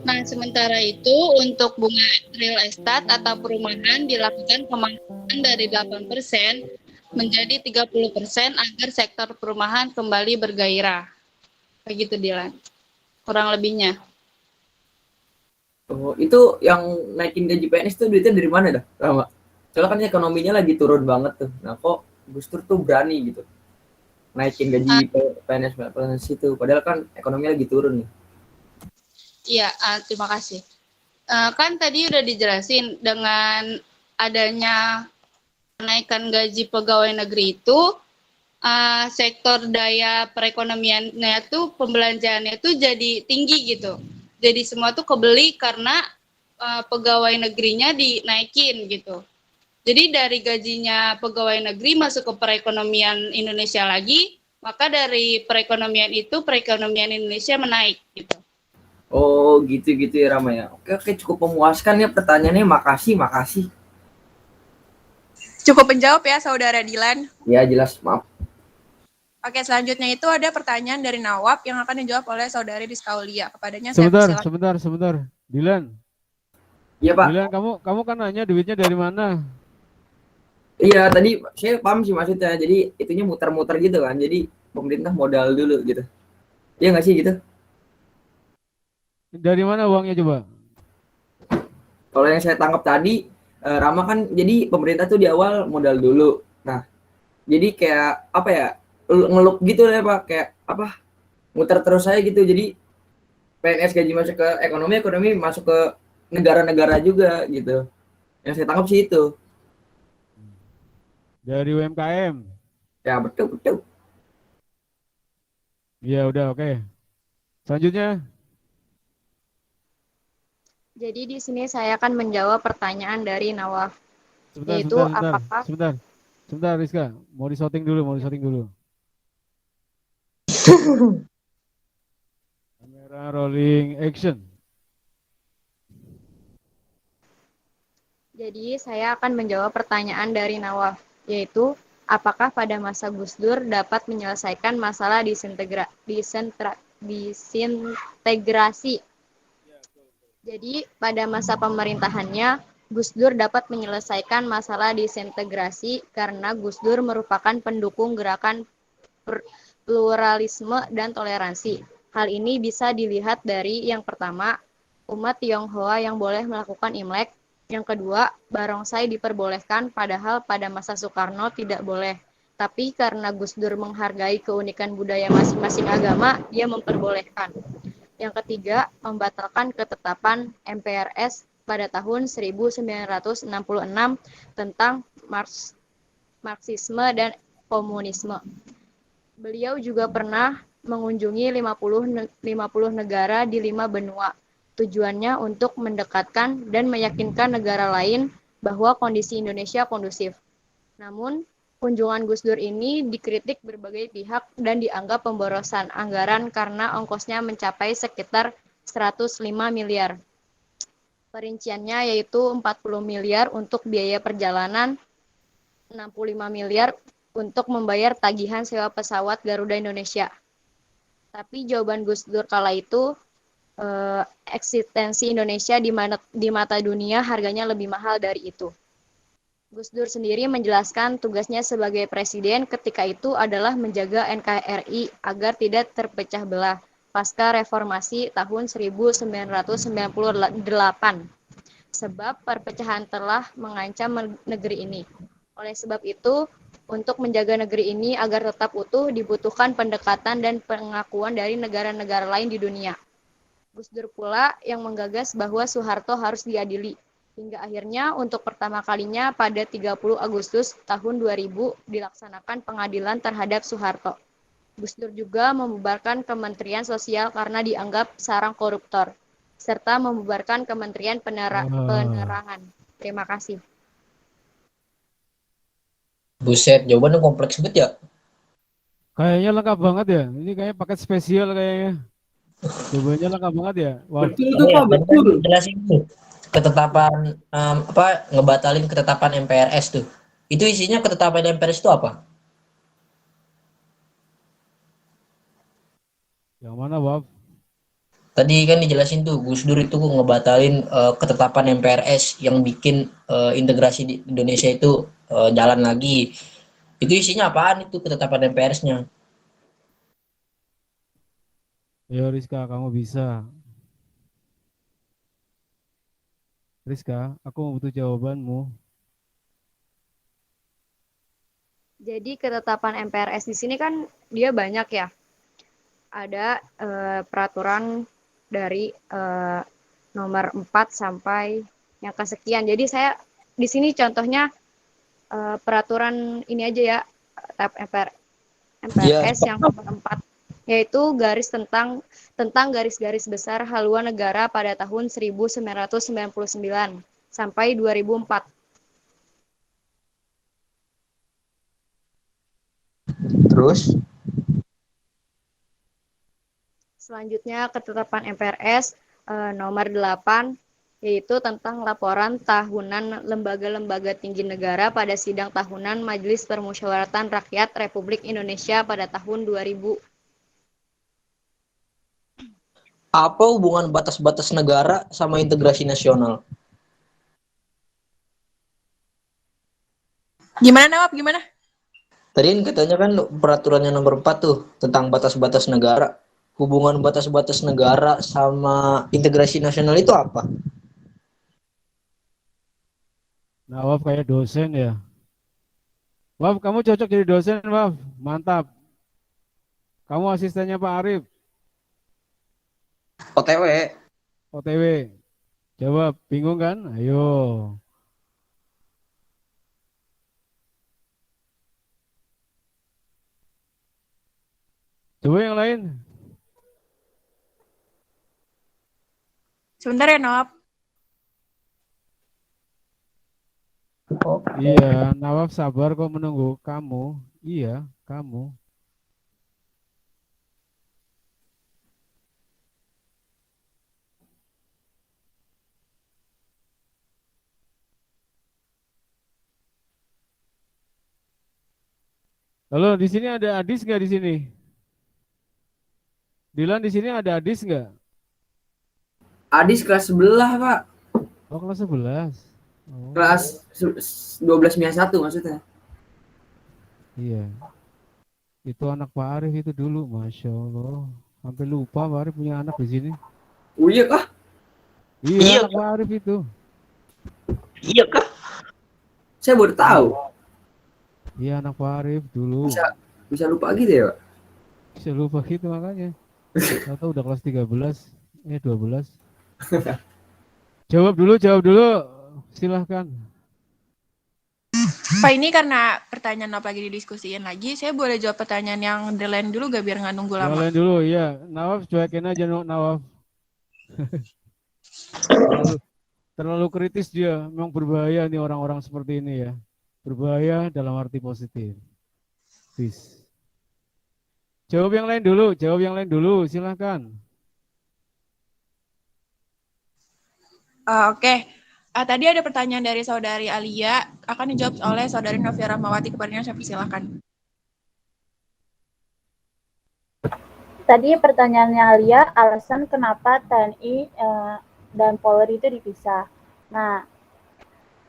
Nah, sementara itu untuk bunga real estate atau perumahan dilakukan pemangkasan dari 8% menjadi 30% agar sektor perumahan kembali bergairah. Begitu, Dilan. Kurang lebihnya. Oh, itu yang naikin gaji PNS tuh duitnya dari mana dah, Rama? Soalnya kan ekonominya lagi turun banget tuh. Nah, kok Gus Dur tuh berani gitu naikin gaji PNS itu, padahal kan ekonominya lagi turun nih. Iya, terima kasih. Kan tadi udah dijelasin dengan adanya kenaikan gaji pegawai negeri itu, sektor daya perekonomiannya tuh, pembelanjaannya tuh jadi tinggi gitu. Jadi semua tuh kebeli karena pegawai negerinya dinaikin gitu. Jadi dari gajinya pegawai negeri masuk ke perekonomian Indonesia lagi, maka dari perekonomian itu perekonomian Indonesia menaik gitu. Oh, gitu ya Rama ya. Oke, cukup memuaskan ya pertanyaannya. Makasih. Cukup menjawab ya, Saudara Dilan. Ya, jelas, maaf. Oke, selanjutnya itu ada pertanyaan dari Nawab yang akan dijawab oleh Saudari Rizka Aulia. Kepadanya saya persilakan. Sebentar. Dilan. Iya, Pak. Dilan, kamu kan nanya duitnya dari mana? Iya, tadi saya paham sih maksudnya. Jadi itunya muter-muter gitu kan. Jadi pemerintah modal dulu gitu. Iya nggak sih gitu? Dari mana uangnya coba? Kalau yang saya tangkap tadi, Rama kan jadi pemerintah tuh di awal modal dulu. Nah, jadi kayak apa ya, ngelup gitu ya Pak, kayak apa, muter terus saya gitu. Jadi PNS gaji masuk ke ekonomi masuk ke negara-negara juga gitu. Yang saya tangkap sih itu. Dari UMKM? Ya, betul. Iya, udah oke. Selanjutnya. Jadi di sini saya akan menjawab pertanyaan dari Nawaf, yaitu apakah Sebentar Rizka, mau disorting dulu. Kamera rolling action. Jadi saya akan menjawab pertanyaan dari Nawaf, yaitu apakah pada masa Gus Dur dapat menyelesaikan masalah disintegrasi. Jadi pada masa pemerintahannya, Gus Dur dapat menyelesaikan masalah disintegrasi karena Gus Dur merupakan pendukung gerakan pluralisme dan toleransi. Hal ini bisa dilihat dari yang pertama, umat Tionghoa yang boleh melakukan Imlek. Yang kedua, barongsai diperbolehkan padahal pada masa Soekarno tidak boleh. Tapi karena Gus Dur menghargai keunikan budaya masing-masing agama, dia memperbolehkan. Yang ketiga, membatalkan ketetapan MPRS pada tahun 1966 tentang Marxisme dan komunisme. Beliau juga pernah mengunjungi 50 negara di 5 benua. Tujuannya untuk mendekatkan dan meyakinkan negara lain bahwa kondisi Indonesia kondusif. Namun, kunjungan Gus Dur ini dikritik berbagai pihak dan dianggap pemborosan anggaran karena ongkosnya mencapai sekitar 105 miliar. Perinciannya yaitu 40 miliar untuk biaya perjalanan, 65 miliar untuk membayar tagihan sewa pesawat Garuda Indonesia. Tapi jawaban Gus Dur kala itu, eksistensi Indonesia di mata dunia harganya lebih mahal dari itu. Gus Dur sendiri menjelaskan tugasnya sebagai presiden ketika itu adalah menjaga NKRI agar tidak terpecah belah pasca reformasi tahun 1998. sebab perpecahan telah mengancam negeri ini. Oleh sebab itu, untuk menjaga negeri ini agar tetap utuh dibutuhkan pendekatan dan pengakuan dari negara-negara lain di dunia. Gus Dur pula yang menggagas bahwa Soeharto harus diadili. Hingga akhirnya untuk pertama kalinya pada 30 Agustus tahun 2000 dilaksanakan pengadilan terhadap Soeharto. Gus Dur juga membubarkan Kementerian Sosial karena dianggap sarang koruptor, serta membubarkan Kementerian Penerangan. Terima kasih. Buset, jawabannya kompleks banget ya. Kayaknya lengkap banget ya. Ini kayaknya paket spesial kayaknya. Jawabannya lengkap banget ya. Wah. Betul tuh Pak, betul. Jelasin tuh ketetapan ngebatalin ketetapan MPRS tuh. Itu isinya ketetapan MPRS itu apa? Yang mana, Bob? Tadi kan dijelasin tuh Gus Dur itu ngebatalin ketetapan MPRS yang bikin integrasi di Indonesia itu jalan lagi. Itu isinya apaan itu ketetapan MPRS-nya? Ayo Rizka, kamu bisa. Rizka, aku mau butuh jawabanmu. Jadi ketetapan MPRS di sini kan dia banyak ya. Ada peraturan dari nomor 4 sampai yang kesekian. Jadi saya di sini contohnya peraturan ini aja ya, MPRS yang nomor 4, yaitu tentang garis-garis besar haluan negara pada tahun 1999 sampai 2004. Terus? Selanjutnya ketetapan MPRS nomor 8, yaitu tentang laporan tahunan lembaga-lembaga tinggi negara pada sidang tahunan Majelis Permusyawaratan Rakyat Republik Indonesia pada tahun 2000. Apa hubungan batas-batas negara sama integrasi nasional? Gimana Nawab, gimana? Tadi kan katanya kan peraturannya nomor 4 tuh tentang batas-batas negara. Hubungan batas-batas negara sama integrasi nasional itu apa? Nah, Waf kayak dosen ya. Waf, kamu cocok jadi dosen, Waf. Mantap. Kamu asistennya Pak Arif. OTW. OTW. Jawab, bingung kan? Ayo. Coba yang lain. Sebentar ya Nawab. Iya, Nawaf sabar kok menunggu kamu. Iya, kamu. Halo, di sini ada Adis nggak di sini? Dilan di sini ada Adis nggak? Adis kelas sebelah, Pak. Oh, kelas 11. Oh. Kelas 12-1 maksudnya. Iya. Itu anak Pak Arif itu dulu, Masya Allah. Sampai lupa Pak Arif punya anak di sini. Oh iya kah? Iya, anak Pak Arif itu. Iya kah? Saya baru tahu. Iya, anak Pak Arif dulu. Bisa lupa gitu ya, Pak? Bisa lupa gitu makanya. Atau udah kelas 13, 12. Jawab dulu. Silahkan. Pak, ini karena pertanyaan apa lagi didiskusiin lagi, saya boleh jawab pertanyaan yang deadline dulu gak biar nggak nunggu lama? Yang dulu, ya. Nawaf cuekin aja, Nawaf. terlalu kritis dia. Memang berbahaya nih orang-orang seperti ini ya. Berbahaya dalam arti positif. Peace. Jawab yang lain dulu, silahkan. Oke. Tadi ada pertanyaan dari saudari Alia, akan dijawab oleh saudari Novia Rahmawati. Kepadanya saya persilahkan. Tadi pertanyaannya Alia, alasan kenapa TNI dan Polri itu dipisah. Nah,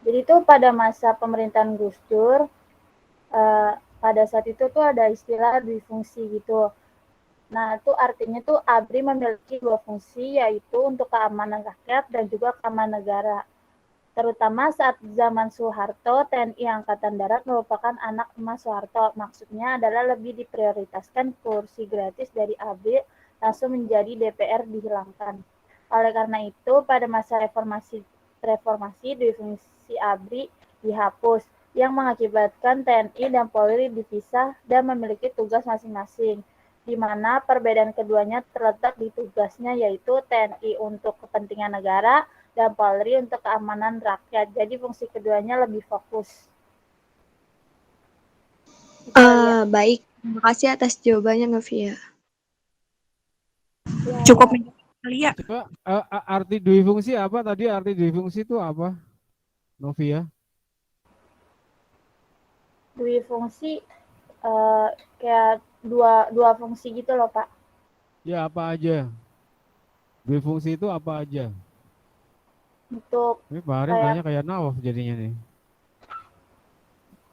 jadi itu pada masa pemerintahan Gus Dur, pada saat itu tuh ada istilah difungsi gitu. Nah, itu artinya tuh ABRI memiliki dua fungsi, yaitu untuk keamanan rakyat dan juga keamanan negara. Terutama saat zaman Soeharto, TNI Angkatan Darat merupakan anak emas Soeharto. Maksudnya adalah lebih diprioritaskan kursi gratis dari ABRI langsung menjadi DPR dihilangkan. Oleh karena itu, pada masa reformasi divisi ABRI dihapus, yang mengakibatkan TNI dan Polri dipisah dan memiliki tugas masing-masing, di mana perbedaan keduanya terletak di tugasnya, yaitu TNI untuk kepentingan negara dan Polri untuk keamanan rakyat. Jadi fungsi keduanya lebih fokus. Baik, terima kasih atas jawabannya Novia. Ya. Cukup kali ya. Coba arti dui fungsi apa tadi? Arti dui fungsi itu apa, Novia? Dui fungsi kayak dua fungsi gitu loh, Pak. Ya, apa aja? Dui fungsi itu apa aja? Untuk Ini Pak Arif nanya kayak Nawaf jadinya nih.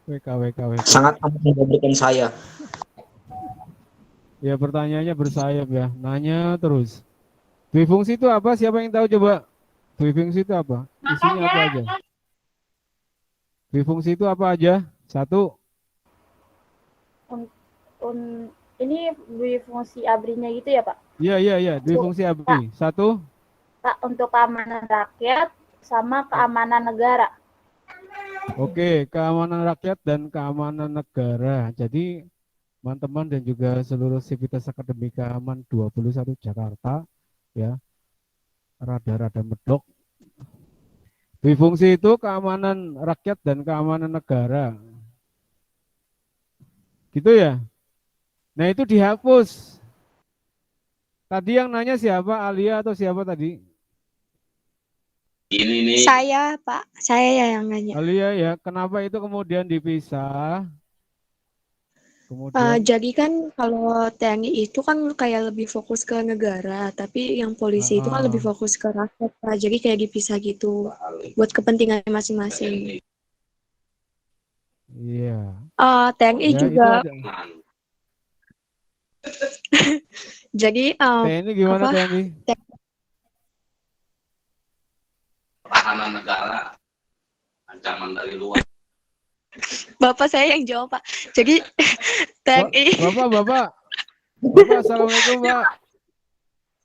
WK. Sangat memberikan saya. Ya, pertanyaannya bersayap ya. Nanya terus. Dui fungsi itu apa? Siapa yang tahu coba? Dui fungsi itu apa? Isinya apa aja? Dui fungsi itu apa aja? Satu. Ini dui fungsi ABRI-nya gitu ya, Pak? Iya. Dui fungsi ABRI. Satu. Pak, untuk keamanan rakyat sama keamanan negara. Oke, keamanan rakyat dan keamanan negara. Jadi teman-teman dan juga seluruh sivitas akademika Aman 21 Jakarta ya, rada-rada medok. Dui fungsi itu keamanan rakyat dan keamanan negara. Gitu ya. Nah, itu dihapus. Tadi yang nanya siapa? Alia atau siapa tadi? Ini nih. Saya, Pak. Saya yang nanya. Alia ya, kenapa itu kemudian dipisah? Kemudian Jadi kan kalau TNI itu kan kayak lebih fokus ke negara, tapi yang polisi itu kan lebih fokus ke rakyat, Pak. Jadi kayak dipisah gitu buat kepentingan masing-masing. iya. TNI Ya, juga. itu ada. Jadi TNI gimana apa? TNI? Pertahanan negara, ancaman dari luar. Bapak saya yang jawab, Pak. Jadi TNI. Bapak, assalamualaikum, Pak.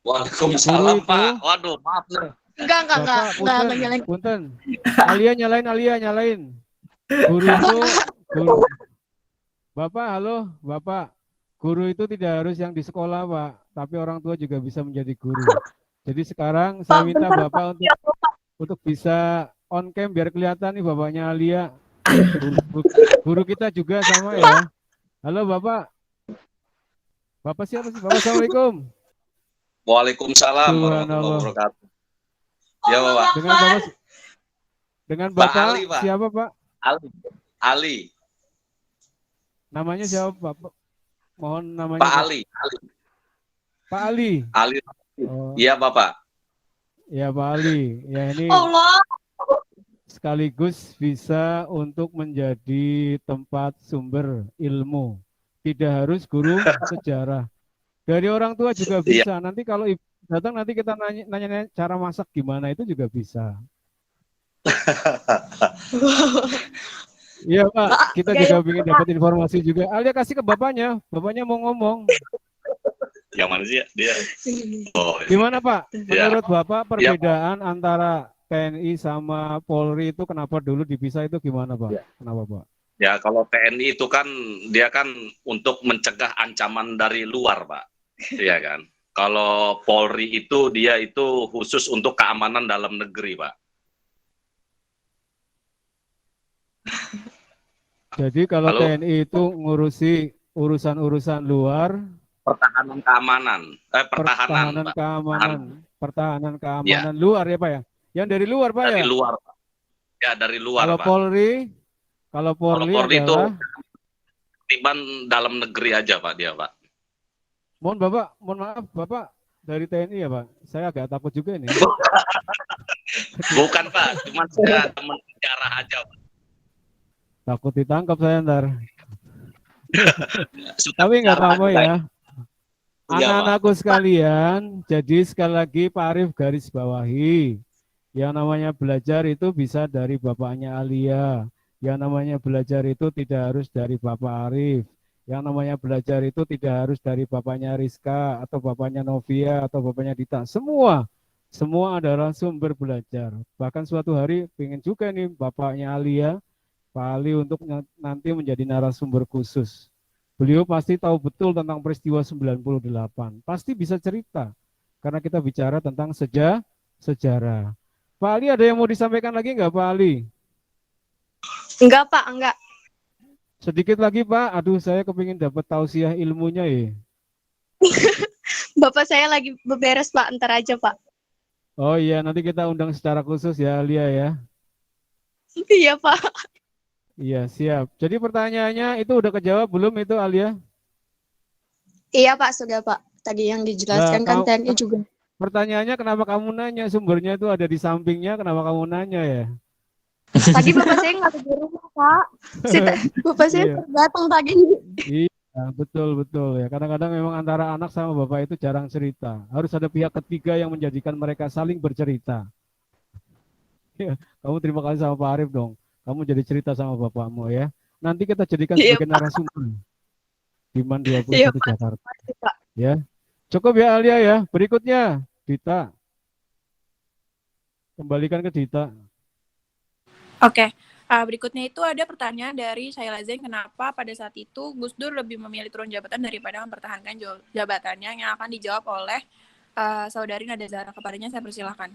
Waalaikumsalam, Pak. Waduh, maaf nih. Enggak nyalain. Punten. Alia nyalain. Guru itu, Bapak, halo, Bapak. Guru itu tidak harus yang di sekolah, Pak, tapi orang tua juga bisa menjadi guru. Jadi sekarang saya minta Bapak untuk bisa on cam biar kelihatan nih bapaknya Alia. Guru kita juga sama ya. Halo Bapak. Bapak siapa sih? Bapak, assalamualaikum. Waalaikumsalam warahmatullahi wabarakatuh. Ya, Bapak. Dengan Bapak Ali, Pak. siapa, Pak? Ali. Namanya siapa, Pak? Mohon namanya. Pak Ali. Pak Ali. Ali. Iya, Bapak. Ya, Pak Ali. Ya, ini sekaligus bisa untuk menjadi tempat sumber ilmu. Tidak harus guru sejarah. Dari orang tua juga bisa. Nanti kalau ibu datang nanti kita nanya cara masak gimana, itu juga bisa. Iya, Pak, kita juga ingin dapat informasi juga. Alia kasih ke bapaknya mau ngomong. Yang mana sih dia? Oh, gimana Pak? Menurut ya. Bapak perbedaan antara TNI sama Polri itu kenapa dulu dipisah itu gimana Pak? Kenapa Pak? Ya, kalau TNI itu kan dia kan untuk mencegah ancaman dari luar, Pak. Iya kan? Kalau Polri itu dia itu khusus untuk keamanan dalam negeri, Pak. Jadi kalau TNI itu ngurusi urusan-urusan luar, pertahanan keamanan, pertahanan keamanan luar ya Pak ya? Yang dari luar Pak dari ya? Luar, Pak. Ya dari luar, kalau Pak. Kalau Polri adalah, itu tiban dalam negeri aja Pak dia, Pak. Mohon maaf Bapak dari TNI ya Pak? Saya agak takut juga ini. Bukan Pak, cuma saya teman sejarah aja Pak. Takut ditangkap saya ntar. Tapi nggak apa-apa ya. Anak-anakku sekalian, jadi sekali lagi Pak Arif garis bawahi. Yang namanya belajar itu bisa dari bapaknya Alia. Yang namanya belajar itu tidak harus dari Bapak Arif. Yang namanya belajar itu tidak harus dari bapaknya Rizka atau bapaknya Novia atau bapaknya Dita. Semua adalah sumber belajar. Bahkan suatu hari pengen juga nih bapaknya Alia, Pak Ali untuk nanti menjadi narasumber khusus. Beliau pasti tahu betul tentang peristiwa 98. Pasti bisa cerita. Karena kita bicara tentang sejarah. Pak Ali ada yang mau disampaikan lagi nggak Pak Ali? Enggak, Pak, enggak. Sedikit lagi Pak, aduh saya kepingin dapat tausiah ilmunya ya. Bapak saya lagi beberes, Pak. Ntar aja, Pak. Oh iya, nanti kita undang secara khusus ya Alia ya. Iya, Pak. Iya, siap. Jadi pertanyaannya itu udah kejawab belum itu Alia? Iya, Pak, sudah, Pak. Tadi yang dijelaskan kan TNI juga. Pertanyaannya kenapa kamu nanya? Sumbernya itu ada di sampingnya, kenapa kamu nanya ya? Tadi bapak saya nggak ada di rumah, Pak. Bapak saya Iya. datang tadi. Iya, betul ya. Kadang-kadang memang antara anak sama bapak itu jarang cerita. Harus ada pihak ketiga yang menjadikan mereka saling bercerita. Ya, kamu terima kasih sama Pak Arif dong. Kamu jadi cerita sama bapakmu ya. Nanti kita jadikan Iya, sebagai Pak. narasumber di MAN 21 Iya, Pak. Jakarta. Terima kasih, Pak. Ya, cukup ya Alia ya. Berikutnya Dita. Kembalikan ke Dita. Oke, berikutnya itu ada pertanyaan dari Syaila Zain, kenapa pada saat itu Gus Dur lebih memilih turun jabatan daripada mempertahankan jabatannya, yang akan dijawab oleh saudari Nada Zahra. Kepadanya saya persilahkan.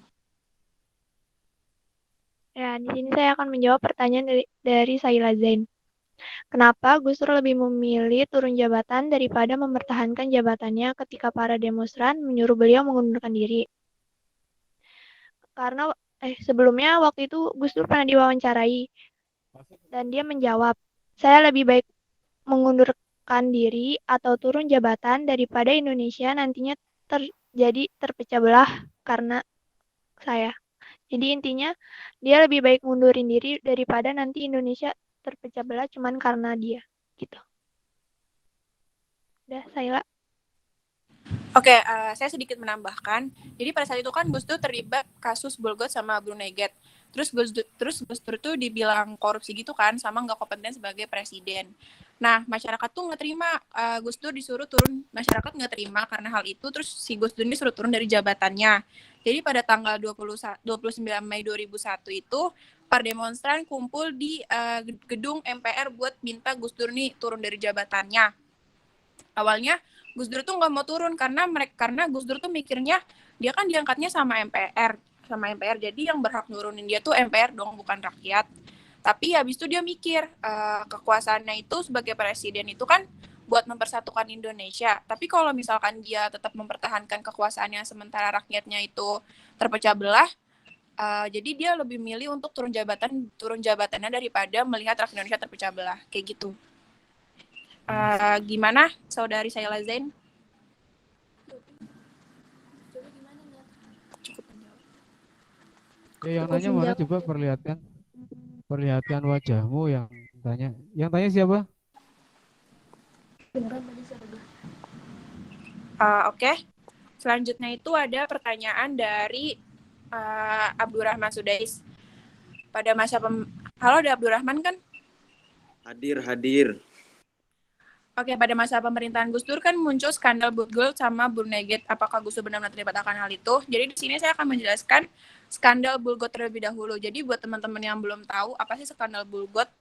Ya, di sini saya akan menjawab pertanyaan dari Syaila Zain. Kenapa Gus Dur lebih memilih turun jabatan daripada mempertahankan jabatannya ketika para demonstran menyuruh beliau mengundurkan diri? Karena sebelumnya waktu itu Gus Dur pernah diwawancarai dan dia menjawab, saya lebih baik mengundurkan diri atau turun jabatan daripada Indonesia nantinya terjadi terpecah belah karena saya. Jadi intinya dia lebih baik mundurin diri daripada nanti Indonesia terpecah belah cuman karena dia gitu. Udah, Syaila. Oke, saya sedikit menambahkan. Jadi pada saat itu kan Gus Dur terlibat kasus Bolgot sama Brunei Gate. Terus Gus Dur tuh dibilang korupsi gitu kan, sama nggak kompeten sebagai presiden. Nah, masyarakat tuh nggak terima Gus Dur disuruh turun. Masyarakat nggak terima karena hal itu. Terus si Gus Dur disuruh turun dari jabatannya. Jadi pada tanggal 29 Mei 2001 itu, para demonstran kumpul di gedung MPR buat minta Gus Dur nih turun dari jabatannya. Awalnya Gus Dur tuh nggak mau turun karena Gus Dur tuh mikirnya dia kan diangkatnya sama MPR, jadi yang berhak nurunin dia tuh MPR dong, bukan rakyat. Tapi habis itu dia mikir kekuasaannya itu sebagai presiden itu kan buat mempersatukan Indonesia. Tapi kalau misalkan dia tetap mempertahankan kekuasaannya sementara rakyatnya itu terpecah belah, jadi dia lebih milih untuk turun jabatannya daripada melihat rakyat Indonesia terpecah belah, kayak gitu. Gimana saudari Syaila Zain? Yang nanya mana coba perlihatkan wajahmu yang tanya. Yang tanya siapa? Oke. Selanjutnya itu ada pertanyaan dari Abdurrahman Sudais. Pada masa Halo, ada Abdurrahman kan? Hadir. Oke, pada masa pemerintahan Gus Dur kan muncul skandal Gold sama Brunei Gate. Apakah Gus Dur benar-benar terlibat akan hal itu? Jadi di sini saya akan menjelaskan skandal Bulgot terlebih dahulu. Jadi buat teman-teman yang belum tahu apa sih skandal Bulgot?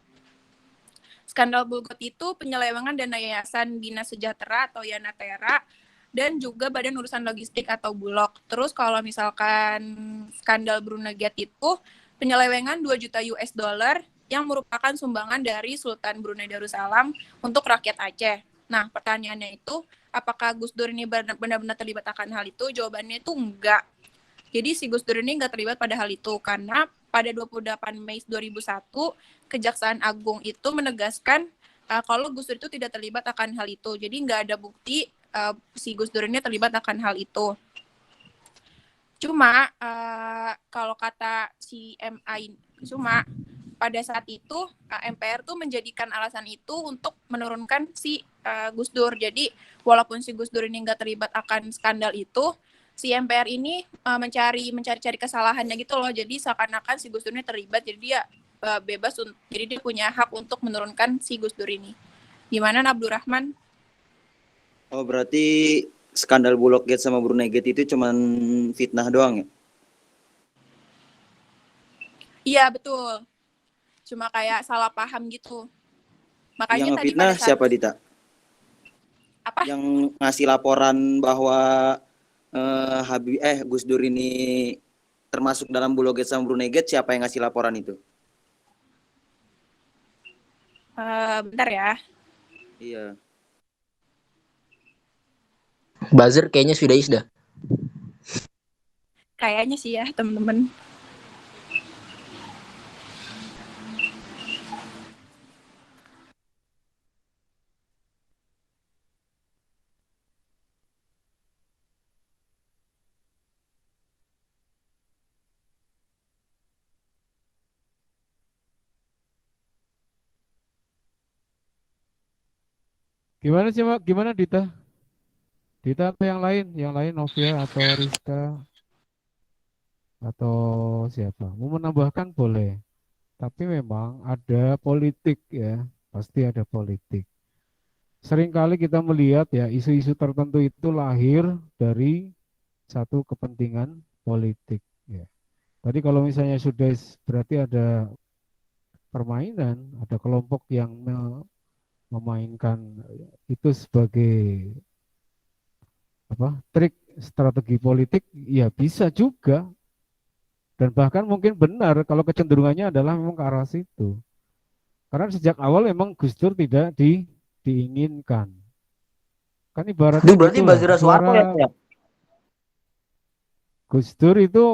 Skandal Bulgot itu penyelewengan dana Yayasan Bina Sejahtera atau Yanatera dan juga Badan Urusan Logistik atau Bulog. Terus kalau misalkan skandal Brunei Gate itu penyelewengan 2 juta US dollar yang merupakan sumbangan dari Sultan Brunei Darussalam untuk rakyat Aceh. Nah, pertanyaannya itu, apakah Gus Dur ini benar-benar terlibat akan hal itu? Jawabannya itu enggak. Jadi si Gus Dur ini enggak terlibat pada hal itu, karena pada 28 Mei 2001, Kejaksaan Agung itu menegaskan kalau Gus Dur itu tidak terlibat akan hal itu. Jadi enggak ada bukti si Gus Dur ini terlibat akan hal itu. Cuma, kalau kata si MI, pada saat itu MPR tuh menjadikan alasan itu untuk menurunkan si Gus Dur. Jadi walaupun si Gus Dur ini nggak terlibat akan skandal itu, si MPR ini mencari kesalahannya gitu loh. Jadi seakan-akan si Gus Dur ini terlibat, jadi dia bebas, jadi dia punya hak untuk menurunkan si Gus Dur ini. Gimana Abdurrahman? Oh, berarti skandal Bulog Gate sama Brunei Gate itu cuman fitnah doang ya? Iya, betul. Cuma kayak salah paham gitu. Makanya Yang tadi fitnah pada saat siapa, Dita? apa? Yang ngasih laporan bahwa Gus Dur ini termasuk dalam Bulog Gate sama Brunei Gate, siapa yang ngasih laporan itu? Bentar ya. Iya. Buzzer kayaknya sudah isda. Kayaknya sih ya, teman-teman. Gimana sih, Mak? Gimana Dita? Dita atau yang lain? Yang lain Novia atau Rizka atau siapa? Mau menambahkan boleh. Tapi memang ada politik ya, pasti ada politik. Seringkali kita melihat ya isu-isu tertentu itu lahir dari satu kepentingan politik ya. Tadi kalau misalnya sudah berarti ada permainan, ada kelompok yang memainkan itu sebagai trik strategi politik, ya bisa juga. Dan bahkan mungkin benar kalau kecenderungannya adalah memang ke arah situ. Karena sejak awal memang Gus Dur tidak diinginkan. Kan ibaratnya Itu berarti gitulah, Bazira Soeharto ya? Gus Dur itu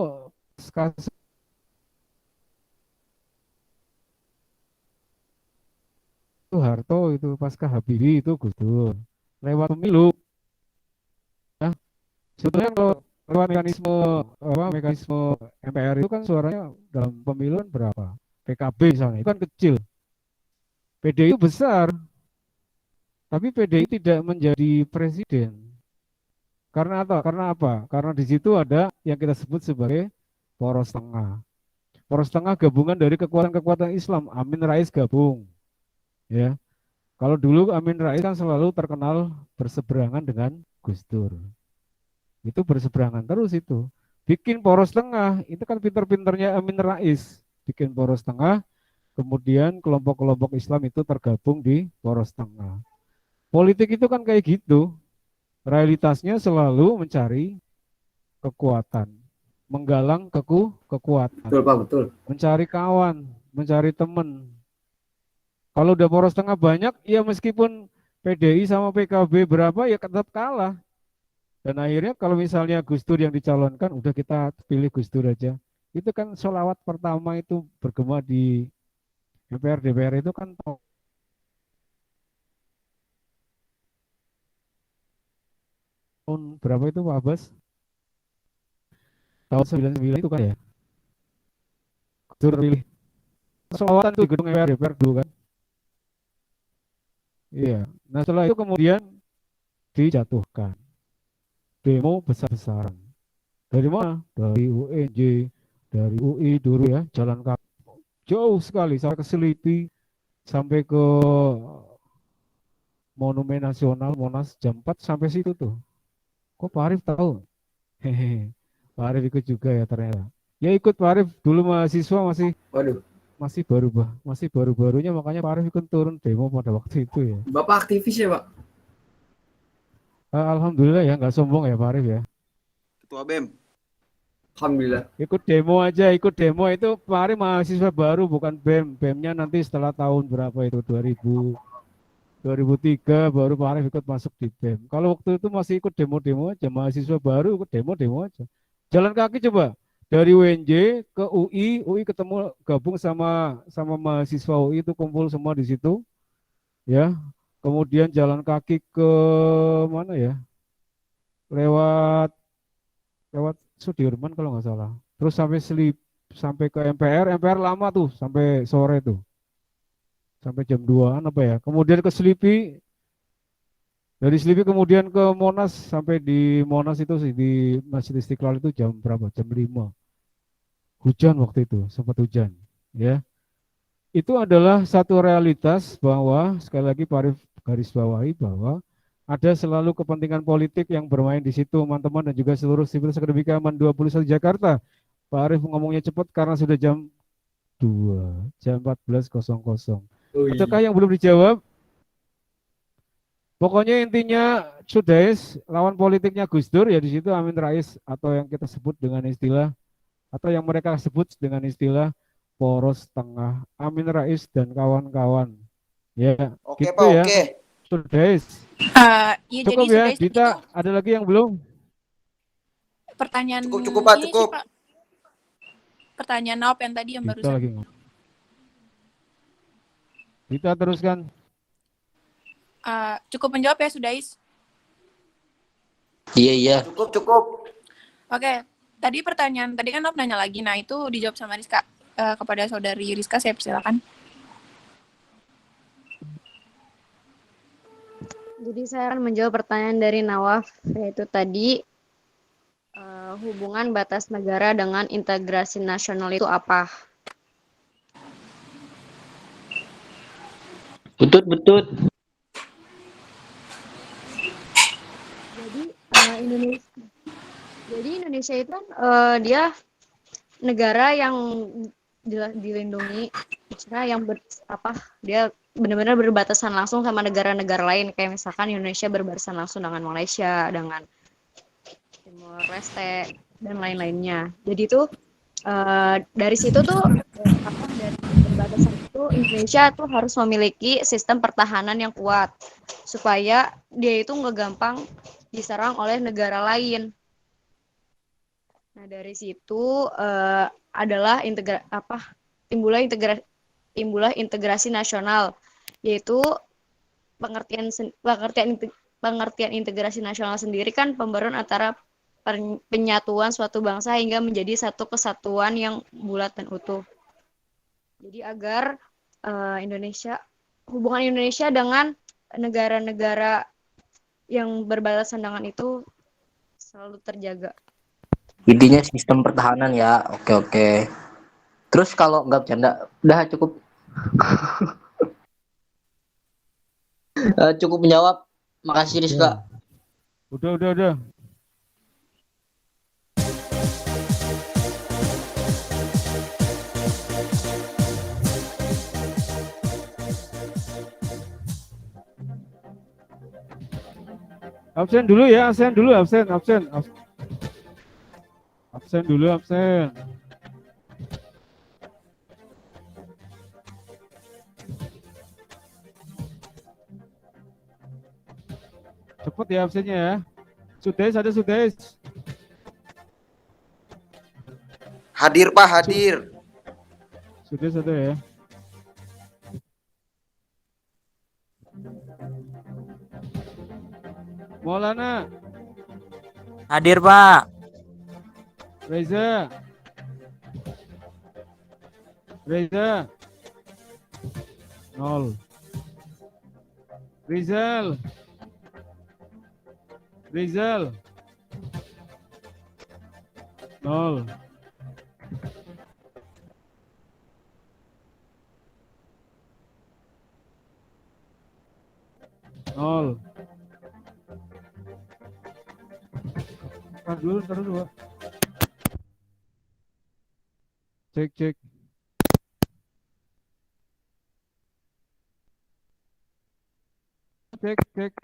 Soeharto itu pasca Habibie itu Gus Dur. Lewat pemilu. Nah, sebetulnya kalau lewat mekanisme MPR itu kan suaranya dalam pemilu kan berapa? PKB misalnya itu kan kecil. PDI besar. Tapi PDI tidak menjadi presiden. Karena apa? Karena di situ ada yang kita sebut sebagai poros tengah. Poros tengah gabungan dari kekuatan-kekuatan Islam. Amin Rais gabung. Ya. Kalau dulu Amin Rais kan selalu terkenal berseberangan dengan Gus Dur. Itu berseberangan terus itu. Bikin poros tengah, itu kan pinter-pinternya Amin Rais. Bikin poros tengah, kemudian kelompok-kelompok Islam itu tergabung di poros tengah. Politik itu kan kayak gitu. Realitasnya selalu mencari kekuatan, menggalang kekuatan. Betul, Pak, betul. Mencari kawan, mencari teman. Kalau udah poros tengah banyak, ya meskipun PDI sama PKB berapa ya tetap kalah. Dan akhirnya kalau misalnya Gus Dur yang dicalonkan, udah kita pilih Gus Dur aja. Itu kan sholawat pertama itu bergema di MPR DPR itu kan tahun berapa itu Pak Abbas? Tahun 99 itu kan ya. Gus Dur pilih sholawatan itu di gedung MPR DPR dulu kan. Iya. Nah setelah itu kemudian dijatuhkan. Demo besar-besaran. Dari mana? Dari UNJ, dari UI dulu ya, jalan kaki jauh sekali sampai ke Selipi, sampai ke Monumen Nasional Monas jam 4 sampai situ tuh. Kok Pak Arif tahu? Hehehe. Pak Arif ikut juga ya ternyata. Ya ikut Pak Arif dulu mahasiswa masih baru-barunya, makanya Pak Arif ikut turun demo pada waktu itu ya. Bapak aktivis ya, Pak? Alhamdulillah ya, nggak sombong ya Pak Arif ya. Ketua BEM. Alhamdulillah. Ikut demo itu Pak Arif mahasiswa baru bukan BEM. BEM-nya nanti setelah tahun berapa itu 2003 baru Pak Arif ikut masuk di BEM. Kalau waktu itu masih ikut demo-demo aja, mahasiswa baru ikut demo-demo aja. Jalan kaki coba dari UNJ ke UI ketemu gabung sama mahasiswa UI itu kumpul semua di situ. Ya. Kemudian jalan kaki ke mana ya? Lewat Sudirman kalau nggak salah. Terus sampai ke MPR lama tuh sampai sore tuh. Sampai jam 2-an apa ya. Kemudian ke Selipi Dari Selipi kemudian ke Monas, sampai di Monas itu sih di Masjid Istiqlal itu jam berapa? Jam 5. Hujan waktu itu, sempat hujan, ya. Itu adalah satu realitas bahwa sekali lagi Pak Arief garis bawahi bahwa ada selalu kepentingan politik yang bermain di situ, teman-teman, dan juga seluruh sipil akademika AMAN 21 Jakarta. Pak Arief ngomongnya cepat karena sudah jam 2, jam 14.00. Adakah yang belum dijawab? Pokoknya intinya Sudais, lawan politiknya Gus Dur ya di situ Amin Rais, atau yang kita sebut dengan istilah, atau yang mereka sebut dengan istilah poros tengah, Amin Rais dan kawan-kawan. Ya, Oke, gitu Pak, ya. oke. Sudais. Iya, Cukup jadi ya, sudah Dita, ada lagi yang belum? pertanyaan Cukup, Pak, ini sih, cukup. Pak. Pertanyaan Nop yang tadi yang Dita barusan. lagi ngomong. Dita teruskan. Cukup menjawab ya, Sudais. Iya, iya. Cukup, cukup. Oke, tadi kan Nop nanya lagi, nah itu dijawab sama Rizka. Kepada saudari Rizka, saya persilakan. Jadi saya akan menjawab pertanyaan dari Nawaf, yaitu tadi hubungan batas negara dengan integrasi nasional itu apa? Betul. Jadi Indonesia itu kan dia negara yang dilindungi, maksudnya yang dia benar-benar berbatasan langsung sama negara-negara lain, kayak misalkan Indonesia berbatasan langsung dengan Malaysia, dengan Timor Leste dan lain-lainnya. Jadi itu dari situ tuh dari berbatasan itu Indonesia tuh harus memiliki sistem pertahanan yang kuat supaya dia itu nggak gampang diserang oleh negara lain. Nah dari situ adalah timbullah integrasi nasional, yaitu pengertian integrasi nasional sendiri kan pembaruan antara penyatuan suatu bangsa hingga menjadi satu kesatuan yang bulat dan utuh. Jadi agar hubungan Indonesia dengan negara-negara yang berbatasan dengan itu selalu terjaga. Intinya sistem pertahanan ya. Oke. Terus kalau nggak bercanda, udah cukup. Cukup menjawab. Makasih Rizka. Udah. Absen dulu ya, absen. Absen dulu. Cepet ya absennya ya. Sudais. Hadir, Pak, hadir. Sudais ada ya. Maulana. Hadir, Pak. Reza. Reza. 0. Rizal. 0. Taruh dulu. Cek. Cek.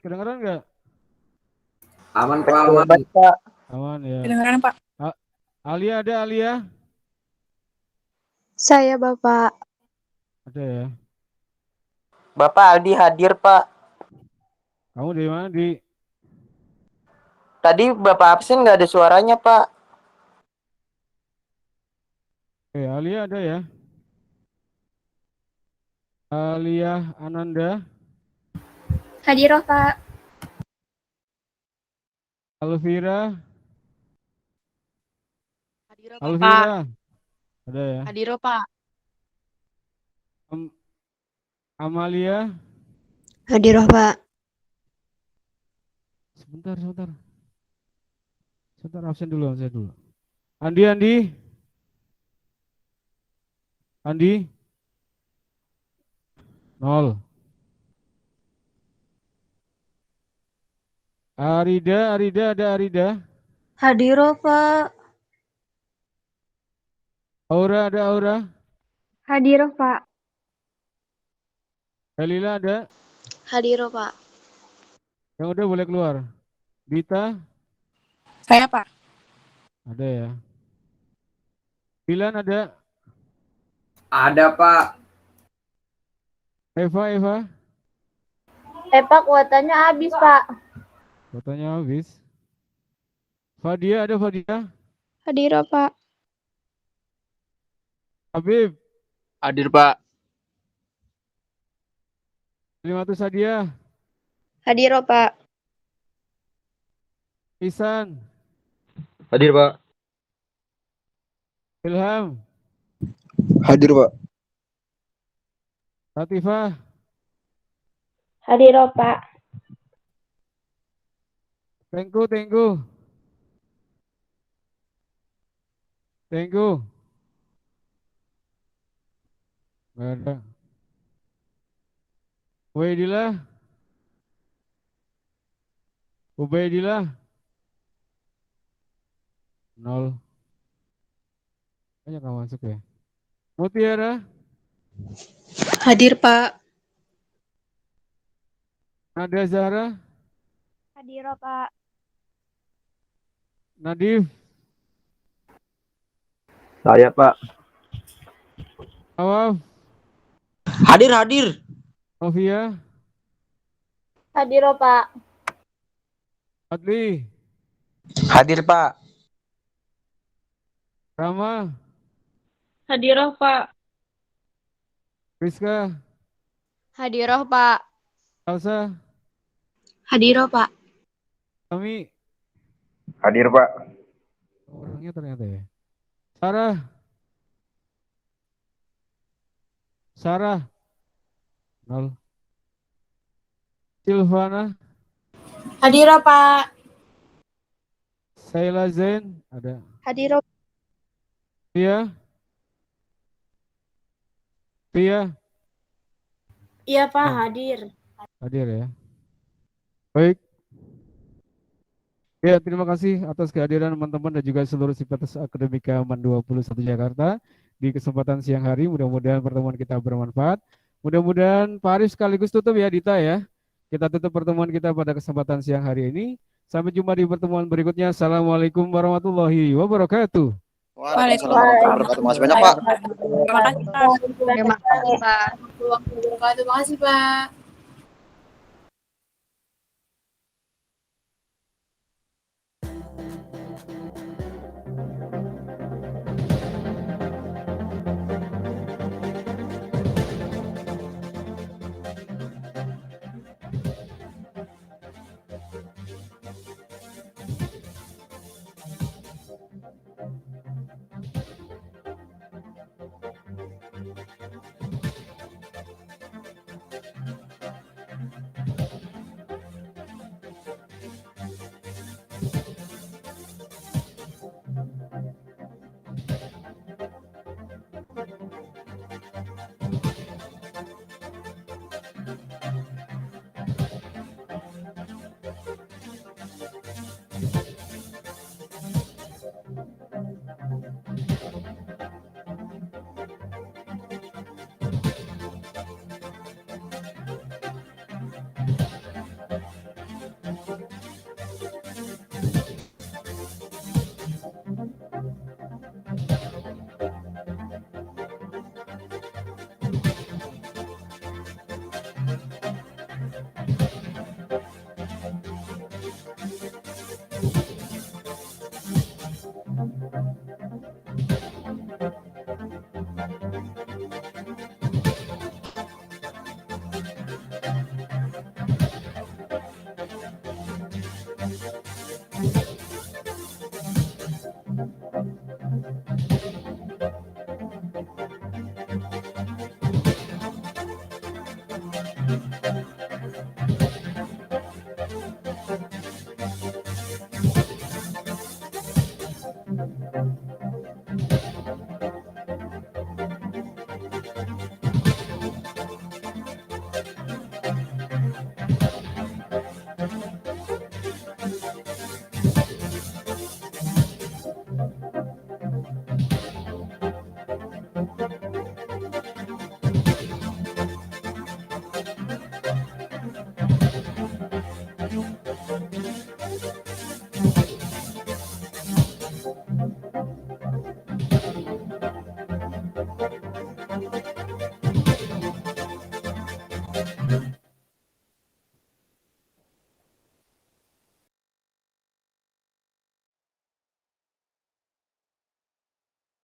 Kedengeran nggak? Aman, Pak, aman. Aman ya. Kedengeran, Pak. Alia ada, Alia? Saya, Bapak. Ada ya. Bapak Aldi hadir, Pak. Kamu dari mana, Tadi Bapak absen nggak ada suaranya, Pak. Alia ada ya? Alia Ananda. Hadir, Pak. Alvira. Pak. Ada ya? Hadir, Pak. Amalia. Hadir, Pak. Sebentar. Sebentar, absen dulu. Andi. Andi. 0. Arida, ada Arida. Hadir, Pak. Aura, ada Aura. Hadir, Pak. Elila ada. Hadir, Pak. Yang udah boleh keluar. Dita. Saya, Pak. Ada ya. Dilan ada. Ada, Pak. Eva. Pak, kuotanya habis, Pak. Kuotanya habis. Fadia, ada Fadia. Hadir, Pak. Habib. Hadir, Pak. Limatus Sadia. Hadir, Pak. Isan. Hadir, Pak. Ilham. Hadir, Pak. Latifah. Hadir, Pak. Tengku. Nggak ada. Ubaidillah. 0. Banyak nggak masuk ya. Mutiara. Hadir, Pak. Nadia Zahra. Hadir, Pak. Nadif. Saya, Pak. Awaf. Hadir. Novia. Hadir, Pak. Adli. Hadir, Pak. Rama. Hadir, Pak. Rizka. Hadir, Pak. Elsa. Hadir, Pak. Kami. Hadir, Pak. Orangnya ternyata ya. Sarah. 0. Silvana. Hadir, Pak. Saila Zain. Ada. Hadir, Pia. Iya, Pak, hadir. Hadir ya. Baik. Ya, terima kasih atas kehadiran teman-teman dan juga seluruh sivitas akademika MAN 21 Jakarta di kesempatan siang hari. Mudah-mudahan pertemuan kita bermanfaat. Mudah-mudahan Pak Arif sekaligus tutup ya, Dita ya. Kita tutup pertemuan kita pada kesempatan siang hari ini. Sampai jumpa di pertemuan berikutnya. Assalamualaikum warahmatullahi wabarakatuh. Waalaikumsalam warahmatullahi wabarakatuh. Makasih banyak, Pak. Terima kasih, Pak. Terima kasih, Pak. Terima kasih, Pak.